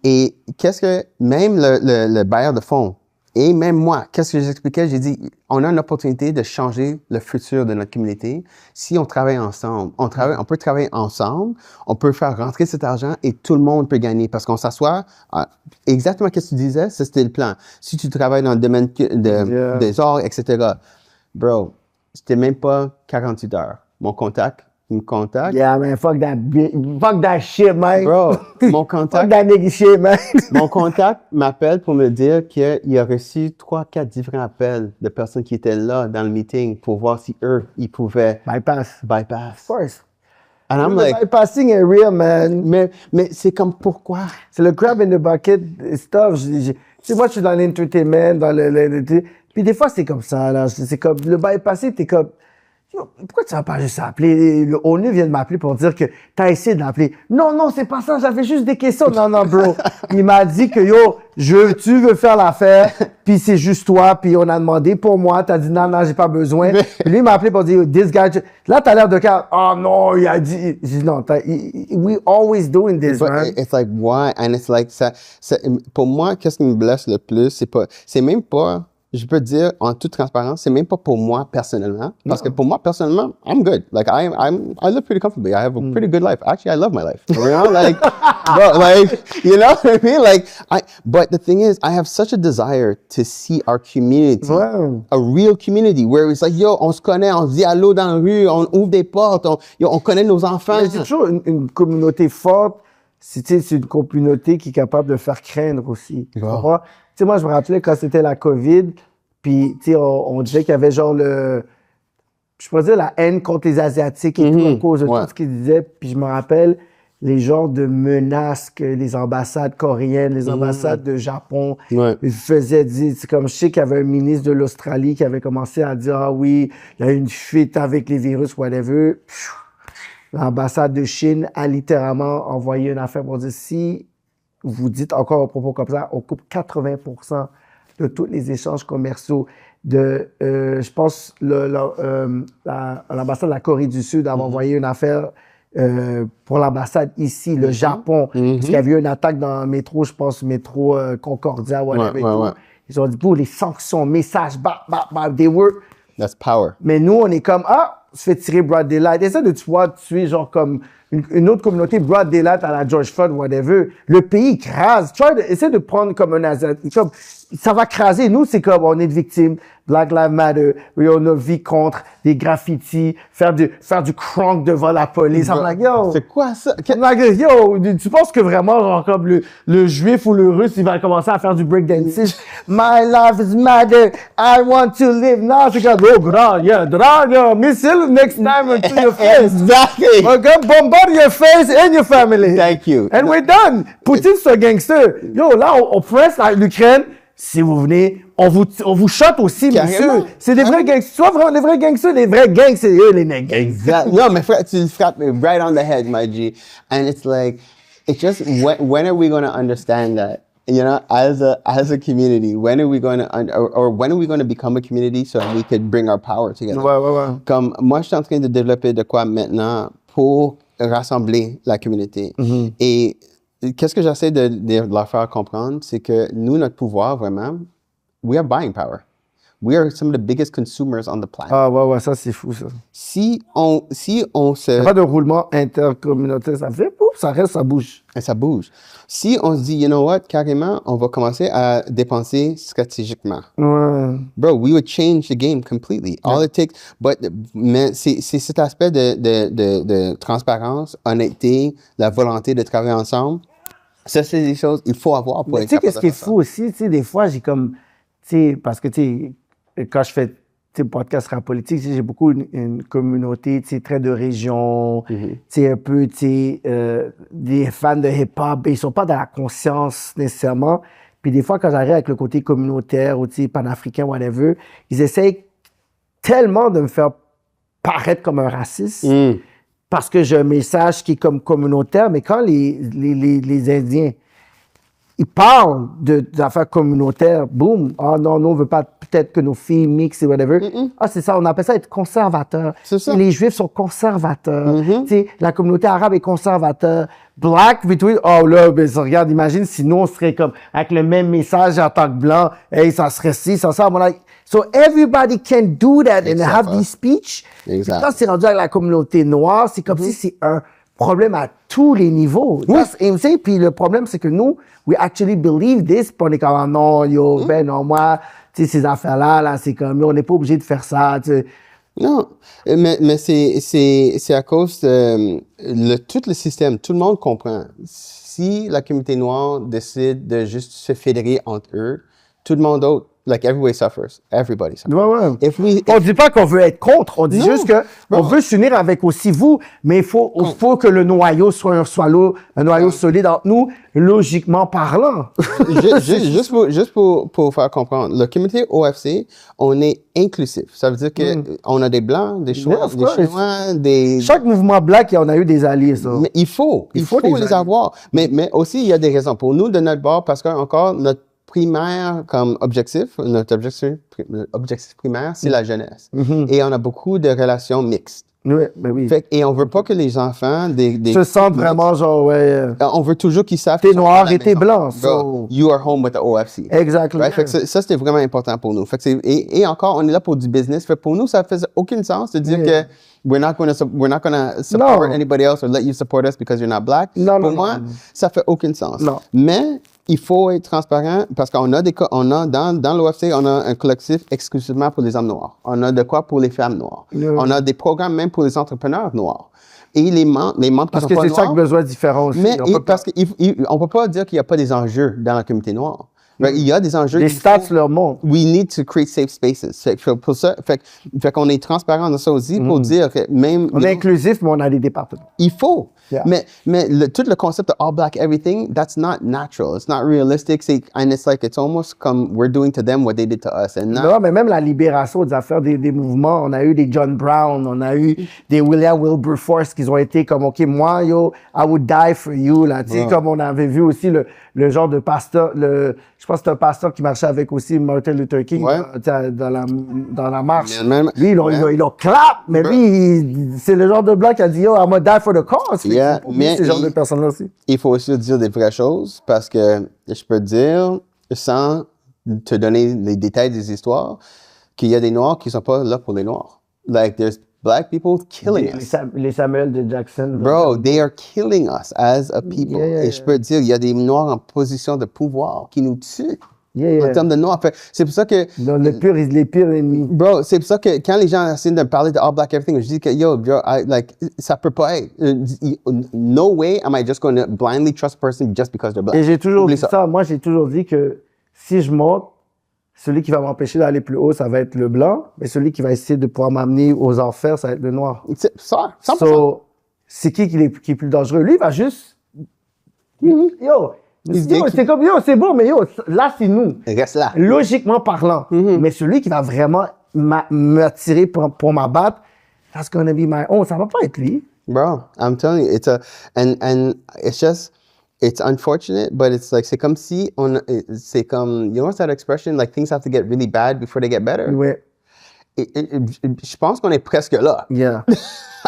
Et qu'est-ce que, même le bailleur de fonds, et même moi, qu'est-ce que j'expliquais? J'ai dit, on a une opportunité de changer le futur de notre communauté si on travaille ensemble. On peut travailler ensemble, on peut faire rentrer cet argent et tout le monde peut gagner parce qu'on s'assoit. Exactement ce que tu disais, ça c'était le plan. Si tu travailles dans le domaine des arts, etc., bro, c'était même pas 48 heures. Mon contact, il me contacte. Yeah, man, fuck that shit, man. Bro, mon contact. Fuck that nigga shit, man. Mon contact m'appelle pour me dire qu'il a reçu 3-4 différents appels de personnes qui étaient là dans le meeting pour voir si eux, ils pouvaient Bypass. bypass. Of course. And I'm The like, bypassing est real, man. mais c'est comme pourquoi? C'est le crab in the bucket stuff. Tu sais, moi, je suis dans l'entertainment, puis des fois, c'est comme ça, là. C'est comme, le bypassing, t'es comme, yo, pourquoi tu vas pas juste appeler? Le ONU vient de m'appeler pour dire que t'as essayé de l'appeler. Non, c'est pas ça, j'avais juste des questions. Non, bro. Il m'a dit que, yo, tu veux faire l'affaire, puis c'est juste toi, puis on a demandé pour moi, t'as dit non, j'ai pas besoin. Puis lui, il m'a appelé pour dire, this guy, là, t'as l'air de calme. Oh non, il a dit, j'ai dit non, we always doing this, man. It's like, why? And it's like, pour moi, qu'est-ce qui me blesse le plus, c'est même pas, je peux dire en toute transparence, c'est même pas pour moi personnellement. Parce que pour moi personnellement, I'm good. Like I live pretty comfortably. I have a pretty good life. Actually, I love my life. You know, like, but like, you know what I mean? Like, but the thing is, I have such a desire to see our community, a real community, where it's like, yo, on se connaît, on se dit allô dans la rue, on ouvre des portes, on connaît nos enfants. Mais c'est toujours une communauté forte. C'est une communauté qui est capable de faire craindre aussi. Tu comprends? Tu sais, moi, je me rappelais quand c'était la COVID, puis, tu sais, on disait qu'il y avait genre je pourrais dire la haine contre les Asiatiques et tout à cause de tout ce qu'ils disaient. Puis je me rappelle les genres de menaces que les ambassades coréennes, les ambassades de Japon faisaient dire. C'est comme, je sais qu'il y avait un ministre de l'Australie qui avait commencé à dire, ah oui, il y a une fuite avec les virus, whatever. L'ambassade de Chine a littéralement envoyé une affaire pour dire, si vous dites encore un propos comme ça, on coupe 80% de tous les échanges commerciaux. Je pense, l'ambassade de la Corée du Sud avait envoyé une affaire pour l'ambassade ici, le Japon, parce qu'il y avait eu une attaque dans le métro, je pense, métro Concordia, whatever. Ils ont dit, pour les sanctions, messages, they were... That's power. Mais nous, on est comme, se fait tirer broad daylight. Essaie de tuer genre comme une autre communauté broad daylight à la George Floyd, whatever. Le pays crase. Essaie de prendre comme un asiatique. Comme, ça va craser. Nous, c'est comme, on est de victimes. Black Lives Matter. On a vie contre des graffitis. Faire du crunk devant la police. I'm like, yo. C'est quoi ça? I'm like, yo, tu penses que vraiment, genre, comme le juif ou le russe, il va commencer à faire du breakdance? My life is matter. I want to live. Non, c'est comme, oh, drag, missile next time into your face. Exactly. Okay, bombard your face and your family. Thank you. And we're done. Poutine, c'est un gangster. Yo, là, on presse l'Ukraine. Si vous venez, on vous shot aussi, monsieur. C'est des vrais gangsters. Soit vraiment les vrais gangsters, les vrais gangs, c'est eux, les nègres. Exactly. No, my friend, tu frappes me right on the head, my G. And it's like, it's just, when are we going to understand that? You know, as a community, when are we going to, or when are we going to become a community so that we could bring our power together? Ouais. Comme, moi, je suis en train de développer de quoi maintenant pour rassembler la communauté. Et qu'est-ce que j'essaie de leur faire comprendre, c'est que nous, notre pouvoir, vraiment, we are buying power. We are some of the biggest consumers on the planet. Ah, ouais, ça, c'est fou, ça. Si on se... Il n'y a pas de roulement intercommunautaire, ça fait, pouf, ça reste, ça bouge. Et ça bouge. Si on se dit, you know what, carrément, on va commencer à dépenser stratégiquement. Ouais. Bro, we would change the game completely. All it takes, mais c'est cet aspect de transparence, honnêteté, la volonté de travailler ensemble. Ça, c'est des choses qu'il faut avoir pour être capable de faire ça. Tu sais, qu'est-ce qui est fou aussi, tu sais, des fois, j'ai comme, tu sais, parce que, tu sais, quand je fais podcast rap politique, j'ai beaucoup une communauté, tu sais, très de région, tu sais, un peu, tu sais, des fans de hip-hop, ils sont pas dans la conscience nécessairement. Puis des fois, quand j'arrive avec le côté communautaire ou, tu sais, panafricain, whatever, ils essayent tellement de me faire paraître comme un raciste parce que j'ai un message qui est comme communautaire, mais quand les Indiens, ils parlent d'affaires communautaires, boum, ah non, nous, on veut pas peut-être que nos filles mixent et whatever. Ah, c'est ça, on appelle ça être conservateur. C'est ça. Les Juifs sont conservateurs. Tu sais, la communauté arabe est conservateur. Black between, oh là, ben, regarde, imagine si nous, on serait comme, avec le même message en tant que blanc, hey, ça serait ci, ça, I'm like, so everybody can do that and have this speech. Exact. Quand c'est rendu avec la communauté noire, c'est comme si c'est un problème à tous les niveaux. Oui. Puis le problème, c'est que nous, we actually believe this, puis on est comme, non, yo, ben non, moi, tu sais, ces affaires-là, là, c'est comme, on n'est pas obligé de faire ça, tu sais. Non, mais c'est à cause de tout le système. Tout le monde comprend. Si la communauté noire décide de juste se fédérer entre eux, tout le monde d'autre, like everybody suffers. Everybody suffers. Ouais. On dit pas qu'on veut être contre, on dit juste que on veut s'unir avec aussi vous, mais il faut que le noyau soit là, un noyau solide entre nous, logiquement parlant. juste pour faire comprendre, la communauté OFC, on est inclusif. Ça veut dire que on a des blancs, des chinois, des Chaque mouvement black, on a eu des alliés, ça. Mais il faut les avoir. Mais aussi, il y a des raisons pour nous de notre bord parce qu'encore notre primaire comme objectif, notre objectif primaire, c'est la jeunesse. Et on a beaucoup de relations mixtes. Oui, ben oui. Et on veut pas que les enfants se sentent vraiment genre, on veut toujours qu'ils savent t'es noir et t'es blanc. So you are home with the OFC. Exactement. Right? Fait que ça, c'était vraiment important pour nous. Fait que et encore, on est là pour du business. Fait que pour nous, ça faisait aucun sens de dire que we're not going to support anybody else or let you support us because you're not black. Pour moi, ça fait aucun sens. Non. Mais il faut être transparent parce qu'on a dans l'OFC, on a un collectif exclusivement pour les hommes noirs. On a de quoi pour les femmes noires. On a des programmes même pour les entrepreneurs noirs. Et les membres qui sont pas noirs. Parce que c'est chaque besoin différent aussi. Mais parce qu'on peut pas dire qu'il n'y a pas des enjeux dans la communauté noire. Il y a des enjeux. Les stats leur montrent. We need to create safe spaces. Pour ça, fait qu'on est transparent dans ça aussi pour dire que même. On est inclusif, mais on a des départements. Il faut. Yeah. Mais tout le concept de all black everything, that's not natural. It's not realistic. And it's almost comme we're doing to them what they did to us. Non, mais même la libération des affaires des mouvements, on a eu des John Brown, on a eu des William Wilberforce qui ont été comme, OK, moi, yo, I would die for you, là. Tu sais, comme on avait vu aussi le genre de pasteur, je pense que c'est un pasteur qui marchait avec aussi Martin Luther King dans la marche. Lui, il a clap, mais lui, c'est le genre de blanc qui a dit, yo, I'm gonna die for the cause. Mais ce genre de personnes-là aussi. Il faut aussi dire des vraies choses parce que je peux te dire, sans te donner les détails des histoires, qu'il y a des Noirs qui sont pas là pour les Noirs. Like, there's black people killing us. Les Samuel de Jackson. Bro, they are killing us as a people. Et je peux te dire, il y a des Noirs en position de pouvoir qui nous tuent. En termes de noirs. C'est pour ça que... les pires ennemis. Bro, c'est pour ça que quand les gens essaient de me parler de all black everything, je dis que, yo, bro, ça peut pas être. No way am I just going to blindly trust a person just because they're black. Et j'ai toujours dit ça. Moi, j'ai toujours dit que si je monte, celui qui va m'empêcher d'aller plus haut, ça va être le blanc. Mais celui qui va essayer de pouvoir m'amener aux enfers, ça va être le noir. Ça, 100%. So, c'est qui est plus dangereux? Lui, il va juste... Yo, c'est comme, yo, c'est bon, mais yo, là, c'est nous. Reste là. Logiquement parlant. Mais celui qui va vraiment me tirer pour m'abattre, that's gonna be my own. Ça va pas être lui. Bro, I'm telling you, and it's just, it's unfortunate, but it's like, c'est comme si c'est comme, you know what's that expression? Like, things have to get really bad before they get better. Ouais. Je pense qu'on est presque là. Yeah.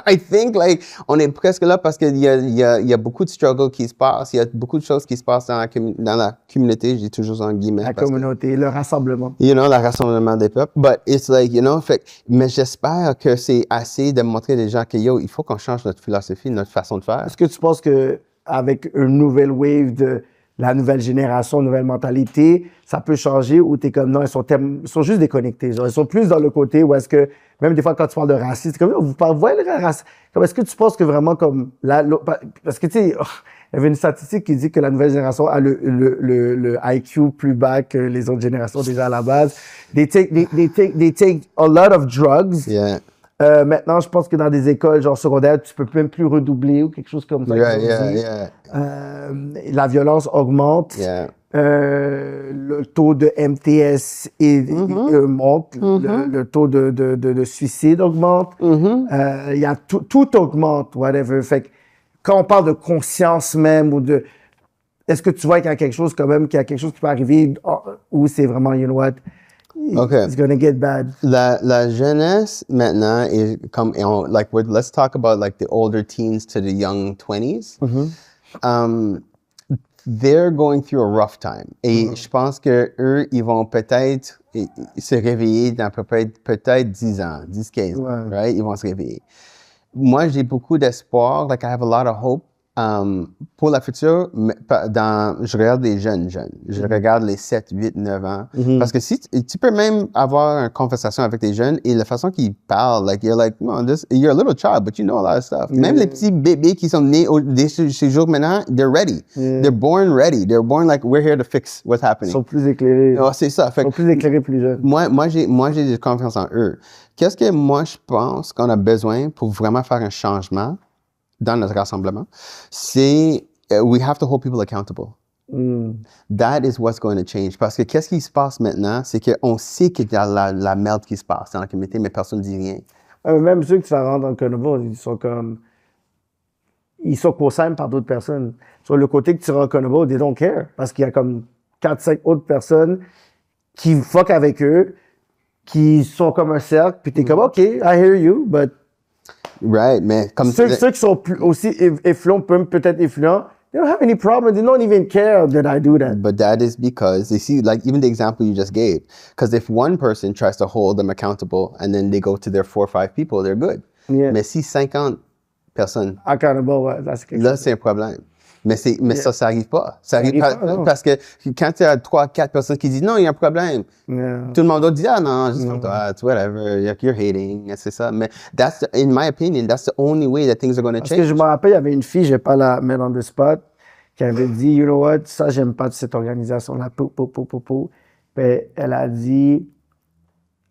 I think, like, on est presque là parce qu'il y a beaucoup de struggles qui se passent. Il y a beaucoup de choses qui se passent dans la communauté. Je dis toujours en guillemets. La communauté, le rassemblement. You know, le rassemblement des peuples. But it's like, you know, mais j'espère que c'est assez de montrer aux gens que, yo, il faut qu'on change notre philosophie, notre façon de faire. Est-ce que tu penses que avec une nouvelle wave de la nouvelle génération, nouvelle mentalité, ça peut changer ou t'es comme non, ils sont juste déconnectés. Genre, ils sont plus dans le côté où est-ce que, même des fois quand tu parles de racisme, c'est comme, vous voyez le racisme. Comme, est-ce que tu penses que vraiment comme, parce que tu sais, il y avait une statistique qui dit que la nouvelle génération a le IQ plus bas que les autres générations déjà à la base. They take a lot of drugs. Yeah. Maintenant, je pense que dans des écoles genre secondaires, tu peux même plus redoubler ou quelque chose comme ça. La violence augmente. Le taux de MTS monte. Le taux de suicide augmente. Il y a tout augmente, whatever. Fait que quand on parle de conscience même ou de est-ce que tu vois qu'il y a quelque chose quand même, qu'il y a quelque chose qui peut arriver où c'est vraiment, you know what, Okay. it's gonna get bad. La jeunesse maintenant est comme, let's talk about like the older teens to the young 20s. They're going through a rough time. Et je pense que eux, ils vont peut-être se réveiller dans peut-être 10 ans, 10, 15 ans, right? Ils vont se réveiller. Moi, j'ai beaucoup d'espoir, like I have a lot of hope pour la future. Je regarde les jeunes. Je regarde les 7, 8, 9 ans. Parce que si tu peux même avoir une conversation avec les jeunes et la façon qu'ils parlent, like you're like, no, you're a little child, but you know a lot of stuff. Même les petits bébés qui sont nés ces jours maintenant, they're ready. They're born ready. They're born like, we're here to fix what's happening. Ils sont plus éclairés. Oh, c'est ça. Ils sont plus éclairés, plus jeunes. Moi, j'ai de confiance en eux. Qu'est-ce que moi, je pense qu'on a besoin pour vraiment faire un changement dans notre rassemblement? C'est, we have to hold people accountable. That is what's going to change. Parce que qu'est-ce qui se passe maintenant? C'est qu'on sait qu'il y a la merde qui se passe dans la communauté, mais personne ne dit rien. Même ceux que tu vas rendre dans le carnaval, ils sont co-signés par d'autres personnes. Sur le côté que tu rends carnaval, they don't care. Parce qu'il y a comme 4-5 autres personnes qui fuck avec eux, qui sont comme un cercle, puis t'es comme, OK, I hear you, but... Right, mais comme... Ceux qui sont aussi influents, peut-être influents, they don't have any problem. They don't even care that I do that. But that is because, they see, like even the example you just gave, because if one person tries to hold them accountable and then they go to their 4 or 5 people, they're good. Yeah. Mais si 50 personnes... Accountable, ouais, là, c'est un problème. Mais ça arrive pas. Ça arrive pas parce que quand tu as 3, 4 personnes qui disent non, il y a un problème. Tout le monde doit dire non, juste comme toi, it's whatever, you're hating, c'est ça. Mais in my opinion, that's the only way that things are going to change. Parce que je me rappelle, il y avait une fille, je vais pas la mettre on the spot, qui avait dit, you know what, ça, j'aime pas de cette organisation-là, Puis elle a dit,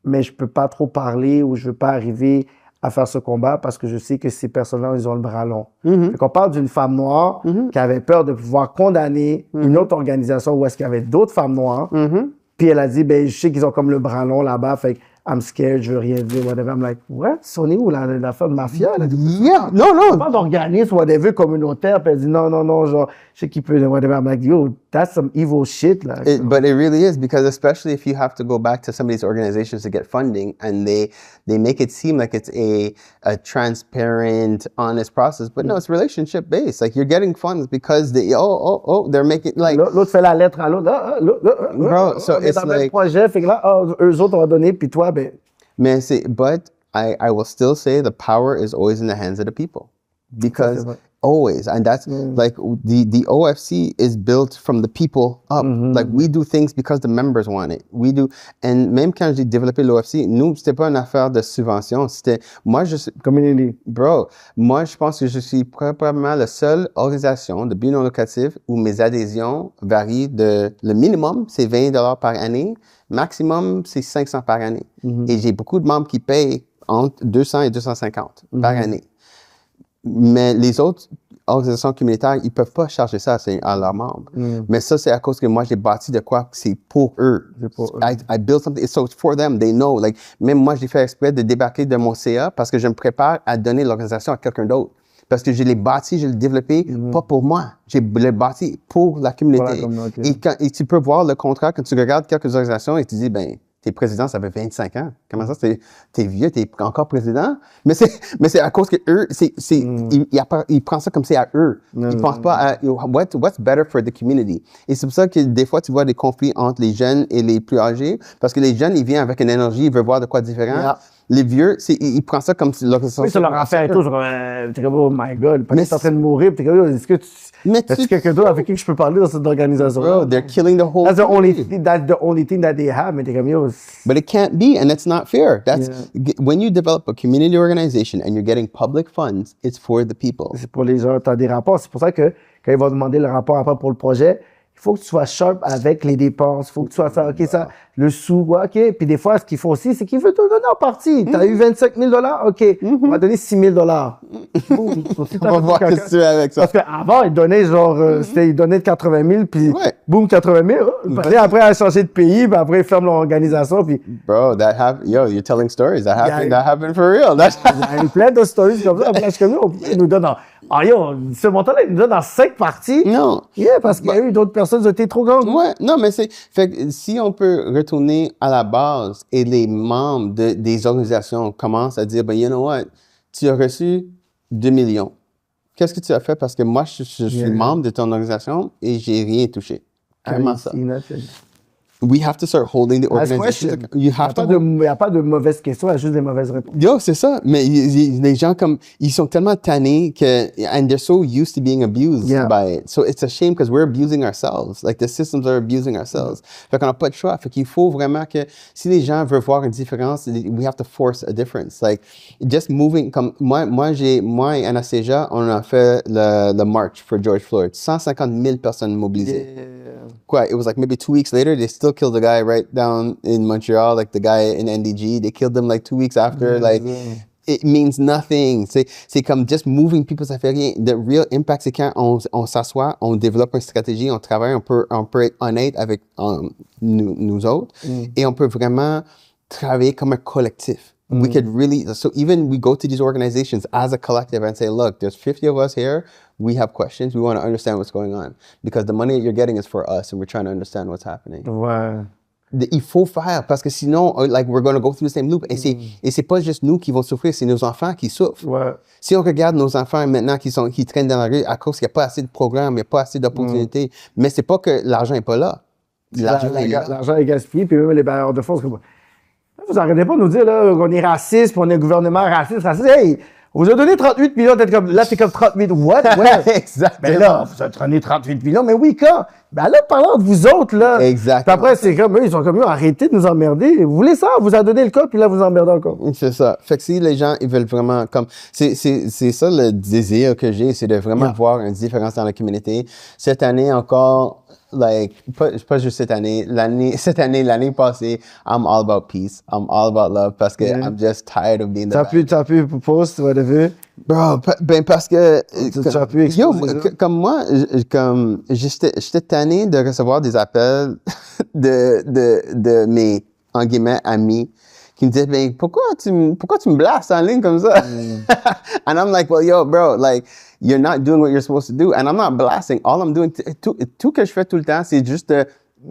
mais je peux pas trop parler ou je veux pas arriver à faire ce combat parce que je sais que ces personnes-là, ils ont le bras long. Fait qu'on parle d'une femme noire qui avait peur de pouvoir condamner une autre organisation où est-ce qu'il y avait d'autres femmes noires. Puis elle a dit, ben, je sais qu'ils ont comme le bras long là-bas, fait que I'm scared, je veux rien dire, whatever. I'm like, what? On est où, la femme mafia? Là? Yeah, non. Pas d'organisme, whatever, communautaire. Puis elle dit, non, genre, je sais qu'il peut, whatever. I'm like, yo, that's some evil shit, là. But it really is, because especially if you have to go back to some of these organizations to get funding, and they make it seem like it's a transparent, honest process, but no, it's relationship based. Like, you're getting funds because they're making, like... L'autre fait la lettre à l'autre. Bro, so it's dans le like... projet, fait que là, eux autres ont donné, puis toi, ben... Mais but I will still say the power is always in the hands of the people. Because always, and that's like the OFC is built from the people up. Like we do things because the members want it. We do, and même quand j'ai développé l'OFC, nous c'était pas une affaire de subvention, c'était community. Bro, moi je pense que je suis probablement la seule organisation de but non lucratif où mes adhésions varient le minimum c'est $20 par année, maximum c'est 500 par année. Et j'ai beaucoup de membres qui payent entre 200 et 250 par année. Mais les autres organisations communautaires, ils peuvent pas charger ça à leurs membres. Mais ça, c'est à cause que moi, j'ai bâti de quoi que c'est pour eux. I built something, so it's for them, they know. Like, même moi, j'ai fait exprès de débarquer de mon CA parce que je me prépare à donner l'organisation à quelqu'un d'autre. Parce que je l'ai bâti, je l'ai développé, pas pour moi. Je l'ai bâti pour la communauté. Et tu peux voir le contrat quand tu regardes quelques organisations et tu dis, ben, t'es président, ça fait 25 ans. Comment ça, t'es vieux, t'es encore président? Mais c'est à cause que eux, ils prennent ça comme c'est à eux. Ils pensent pas à what's better for the community. Et c'est pour ça que des fois, tu vois des conflits entre les jeunes et les plus âgés. Parce que les jeunes, ils viennent avec une énergie, ils veulent voir de quoi différent. Yeah. Les vieux, ils prennent ça comme si l'organisation... Oui, c'est leur affaire et tout. T'es comme, oh my God, t'es en train de mourir. T'es comme, est-ce que tu quelqu'un d'autre avec qui je peux parler dans cette organisation? Bro, they're killing the whole That's the only thing that they have. Mais t'es comme, yo... But it can't be, and it's not fair. When you develop a community organization and you're getting public funds, it's for the people. C'est pour les gens, t'as des rapports. C'est pour ça que quand ils vont demander le rapport après pour le projet, il faut que tu sois sharp avec les dépenses. Il faut que tu sois ça, OK, ça, le sou, ouais, OK. Puis des fois, ce qu'il faut aussi, c'est qu'il veut te donner en partie. Tu as eu 25 000 OK, on va donner 6 000 Boum. On va voir ce que tu fais avec ça. Parce qu'avant, il donnait genre, il donnait 80 000, puis boum, 80 000. Puis après, elle a changé de pays, puis après, il ferme l'organisation, puis... Bro, yo, you're telling stories. That happened for real. Il y a plein de stories comme ça. Après, il nous donne ce montant-là, il nous donne en 5 parties. Non. Yeah, parce qu'il y a eu d'autres personnes qui étaient trop grandes. Ouais, non, mais fait que si on peut retourner à la base et les membres des organisations commencent à dire, ben, you know what, tu as reçu 2 millions. Qu'est-ce que tu as fait? Parce que moi, je suis membre de ton organisation et j'ai rien touché. Comment ça? We have to start holding the organization. Il n'y a pas de mauvaises questions, il y a juste des mauvaises réponses. Yo, c'est ça. Mais les gens ils sont tellement tannés que, and they're so used to being abused by it. So it's a shame because we're abusing ourselves. Like the systems are abusing ourselves. Fait qu'on n'a pas de choix. Fait qu'il faut vraiment que si les gens veulent voir une différence, we have to force a difference. Like just moving, comme moi et Anastasia, on a fait le march for George Floyd. 150 000 personnes mobilisées. Quoi, it was like maybe 2 weeks later, they still killed the guy right down in Montreal, like the guy in NDG. They killed him like 2 weeks after. It means nothing. C'est comme just moving people, ça fait rien. The real impact, c'est quand on s'assoit, on développe une stratégie, on travaille, on peut être honnête avec nous autres et on peut vraiment travailler comme un collectif. We could really, so even we go to these organizations as a collective and say, look, there's 50 of us here. We have questions. We want to understand what's going on because the money that you're getting is for us and we're trying to understand what's happening. Ouais. Il faut faire parce que sinon, like, we're going to go through the same loop. Et c'est pas juste nous qui vont souffrir, c'est nos enfants qui souffrent. Ouais. Si on regarde nos enfants maintenant qui traînent dans la rue à cause qu'il n'y a pas assez de programmes, il n'y a pas assez d'opportunités, mais c'est pas que l'argent n'est pas là. L'argent est gaspillé, puis même les bailleurs de fonds, c'est comme... Vous arrêtez pas de nous dire là, qu'on est raciste, qu'on est un gouvernement raciste. Hey, on vous a donné 38 millions, là, t'es comme 38. What? Ouais. Exactement. Ben là, vous avez donné 38 millions, mais oui, quand? Ben là, parlant de vous autres, là. Exactement. Puis après, c'est comme eux, ils sont comme eux, arrêtez de nous emmerder. Vous voulez ça? On vous a donné le cas, puis là, vous emmerdez encore. C'est ça. Fait que si les gens, ils veulent vraiment, comme, c'est ça le désir que j'ai, c'est de vraiment voir une différence dans la communauté. Cette année encore, like, pas juste cette année, l'année passée, I'm all about peace. I'm all about love parce que I'm just tired of being the bad. T'as pu post, whatever. Bro, ben parce que t'as pu exposer comme moi, j'étais tanné de recevoir des appels de mes, en guillemets, amis qui me disaient, ben, pourquoi tu me blastes en ligne comme ça? And I'm like, well, yo, bro, like, you're not doing what you're supposed to do. And I'm not blasting. All I'm doing, tout que je fais tout le temps, c'est juste,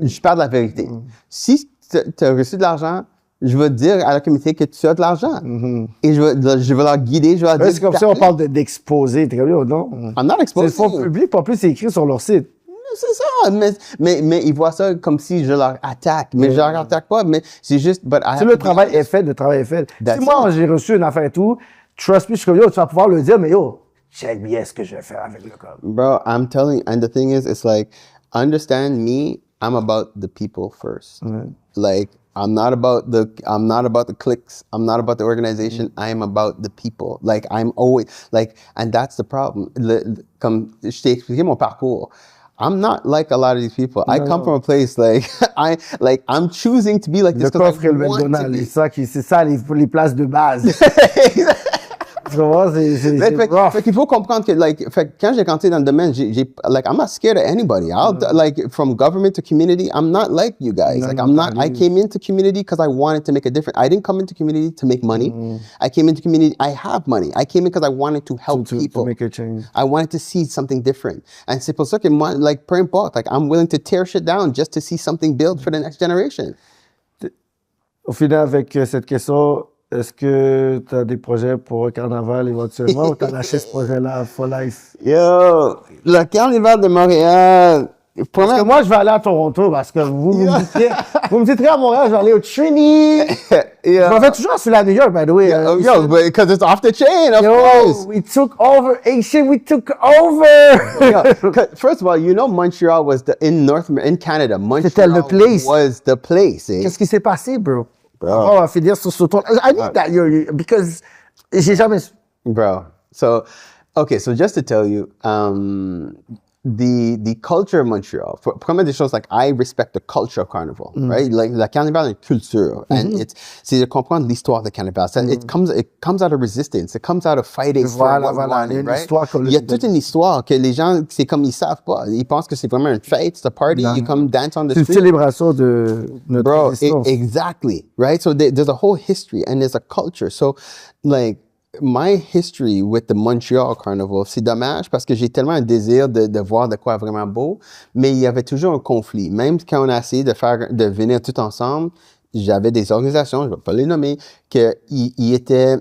je parle de la vérité. Si tu as reçu de l'argent, je vais dire à la communauté que tu as de l'argent. Et je vais leur guider, je vais leur dire... C'est comme ça, on parle d'exposer. T'es comme, yo, non? I'm not exposing. C'est le fonds public, pas plus c'est écrit sur leur site. C'est ça, mais ils voient ça comme si je leur attaque. Mais je leur attaque pas, mais c'est juste... Si le travail est fait, le travail est fait. Si moi, j'ai reçu une affaire et tout, trust me, je suis comme, yo, tu vas pouvoir le dire, mais yo, check bien ce que je vais faire avec le code. Bro, I'm telling you, and the thing is, it's like, understand me, I'm about the people first. Like, I'm not about the cliques. I'm not about the organization. I am about the people. Like, I'm always, like, and that's the problem. Comme je t'ai expliqué mon parcours. I'm not like a lot of these people. I come from a place like I'm choosing to be like this. Le coffre et le McDonald's, c'est ça les places de base. C'est rough. Fait qu'il faut comprendre que, like, fait, quand j'ai canté dans le domaine, like, I'm not scared of anybody. Like, from government to community, I'm not like you guys. I came into community because I wanted to make a difference. I didn't come into community to make money. I came into community, I have money. I came in because I wanted to help people. To make a change. I wanted to see something different. And c'est pour ça que moi, like, peu importe, like, I'm willing to tear shit down just to see something built for the next generation. Au final, avec cette question, est-ce que tu as des projets pour un carnaval éventuellement ou tu as lâché ce projet-là for life? Yo, le carnaval de Montréal. Parce que moi, je vais aller à Toronto parce que vous me dites à Montréal, je vais aller au Trini. Je m'en fais toujours sur la New York, by the way. Yo, because it's off the chain, of course. We took over. Asian, we took over. First of all, you know Montreal was in Canada. C'était le place. Was the place. Eh? Qu'est-ce qui s'est passé, bro? On va finir sur ce tour. I need that, because j'ai jamais... Bro, so, okay, so just to tell you, the culture of Montreal. Première des choses, like, I respect the culture of Carnival, right? Like, la Carnival est une culture. And c'est de comprendre l'histoire de Carnival. It comes out of resistance. It comes out of fighting for what we wanted, right? Il y a toute une histoire que les gens, c'est comme, ils savent pas. Ils pensent que c'est vraiment une fête, c'est un party. You come dance on the street. C'est une célébration de notre existence. Exactly, right? So there's a whole history and there's a culture. So, like, my history with the Montreal Carnival, c'est dommage parce que j'ai tellement un désir de voir de quoi vraiment beau, mais il y avait toujours un conflit. Même quand on a essayé de venir tout ensemble, j'avais des organisations, je ne vais pas les nommer, qui étaient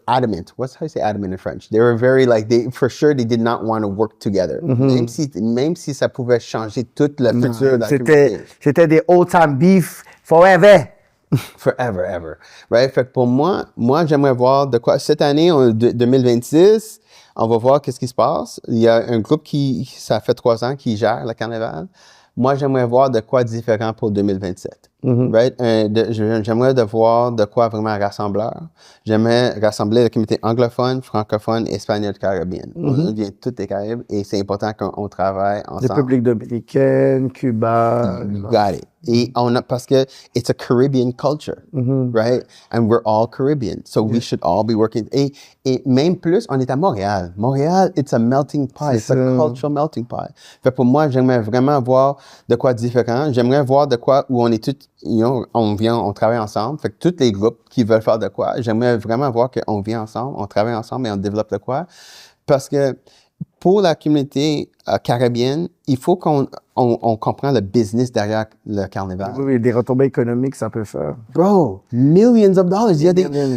adamant. What's how you say adamant in French? They were very for sure they did not want to work together. Même si ça pouvait changer toute la future de la communauté. C'était des old-time beef forever. Forever, ever. Right? Fait que pour moi, j'aimerais voir de quoi. Cette année, 2026, on va voir qu'est-ce qui se passe. Il y a un groupe ça fait 3 ans, qui gère le carnaval. Moi, j'aimerais voir de quoi différent pour 2027. Right? J'aimerais de voir de quoi vraiment rassembleur. J'aimerais rassembler la communauté anglophone, francophone, espagnole, caribéenne. On vient de toutes les Caraïbes et c'est important qu'on travaille ensemble. République dominicaine, Cuba. Got it. Et parce que it's a Caribbean culture, right? And we're all Caribbean. So we should all be working. Et même plus, on est à Montréal. Montréal, it's a melting pot. It's a cultural melting pot. Fait pour moi, j'aimerais vraiment voir de quoi différent. J'aimerais voir de quoi où on est tous, on travaille ensemble. Fait que tous les groupes qui veulent faire de quoi, j'aimerais vraiment voir qu'on vient ensemble, on travaille ensemble et on développe de quoi. Parce que pour la communauté caribéenne, il faut qu'on comprenne le business derrière le carnaval. Oui, des retombées économiques, ça peut faire. Bro, millions of dollars. Il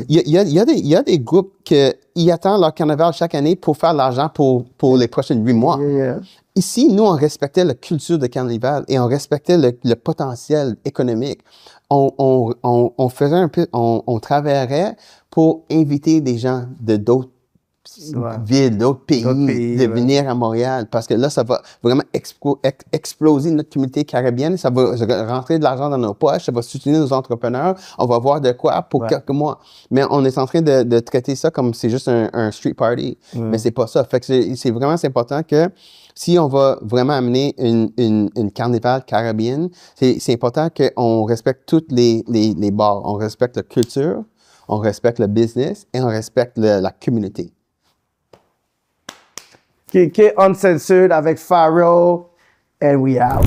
y a des groupes qui attendent leur carnaval chaque année pour faire de l'argent pour les prochains 8 mois. Ici, nous, on respectait la culture de carnaval et on respectait le potentiel économique. On faisait un peu, on travaillerait pour inviter des gens de d'autres villes, d'autres pays, de venir à Montréal. Parce que là, ça va vraiment exploser notre communauté caribéenne. Ça va rentrer de l'argent dans nos poches. Ça va soutenir nos entrepreneurs. On va voir de quoi pour quelques mois. Mais on est en train de traiter ça comme c'est juste un street party. Mais c'est pas ça. Fait que c'est vraiment important que si on va vraiment amener une carnaval caribéenne, c'est important qu'on respecte toutes les bars. On respecte la culture, on respecte le business et on respecte la communauté. KK Uncensored avec Pharaoh, and we out.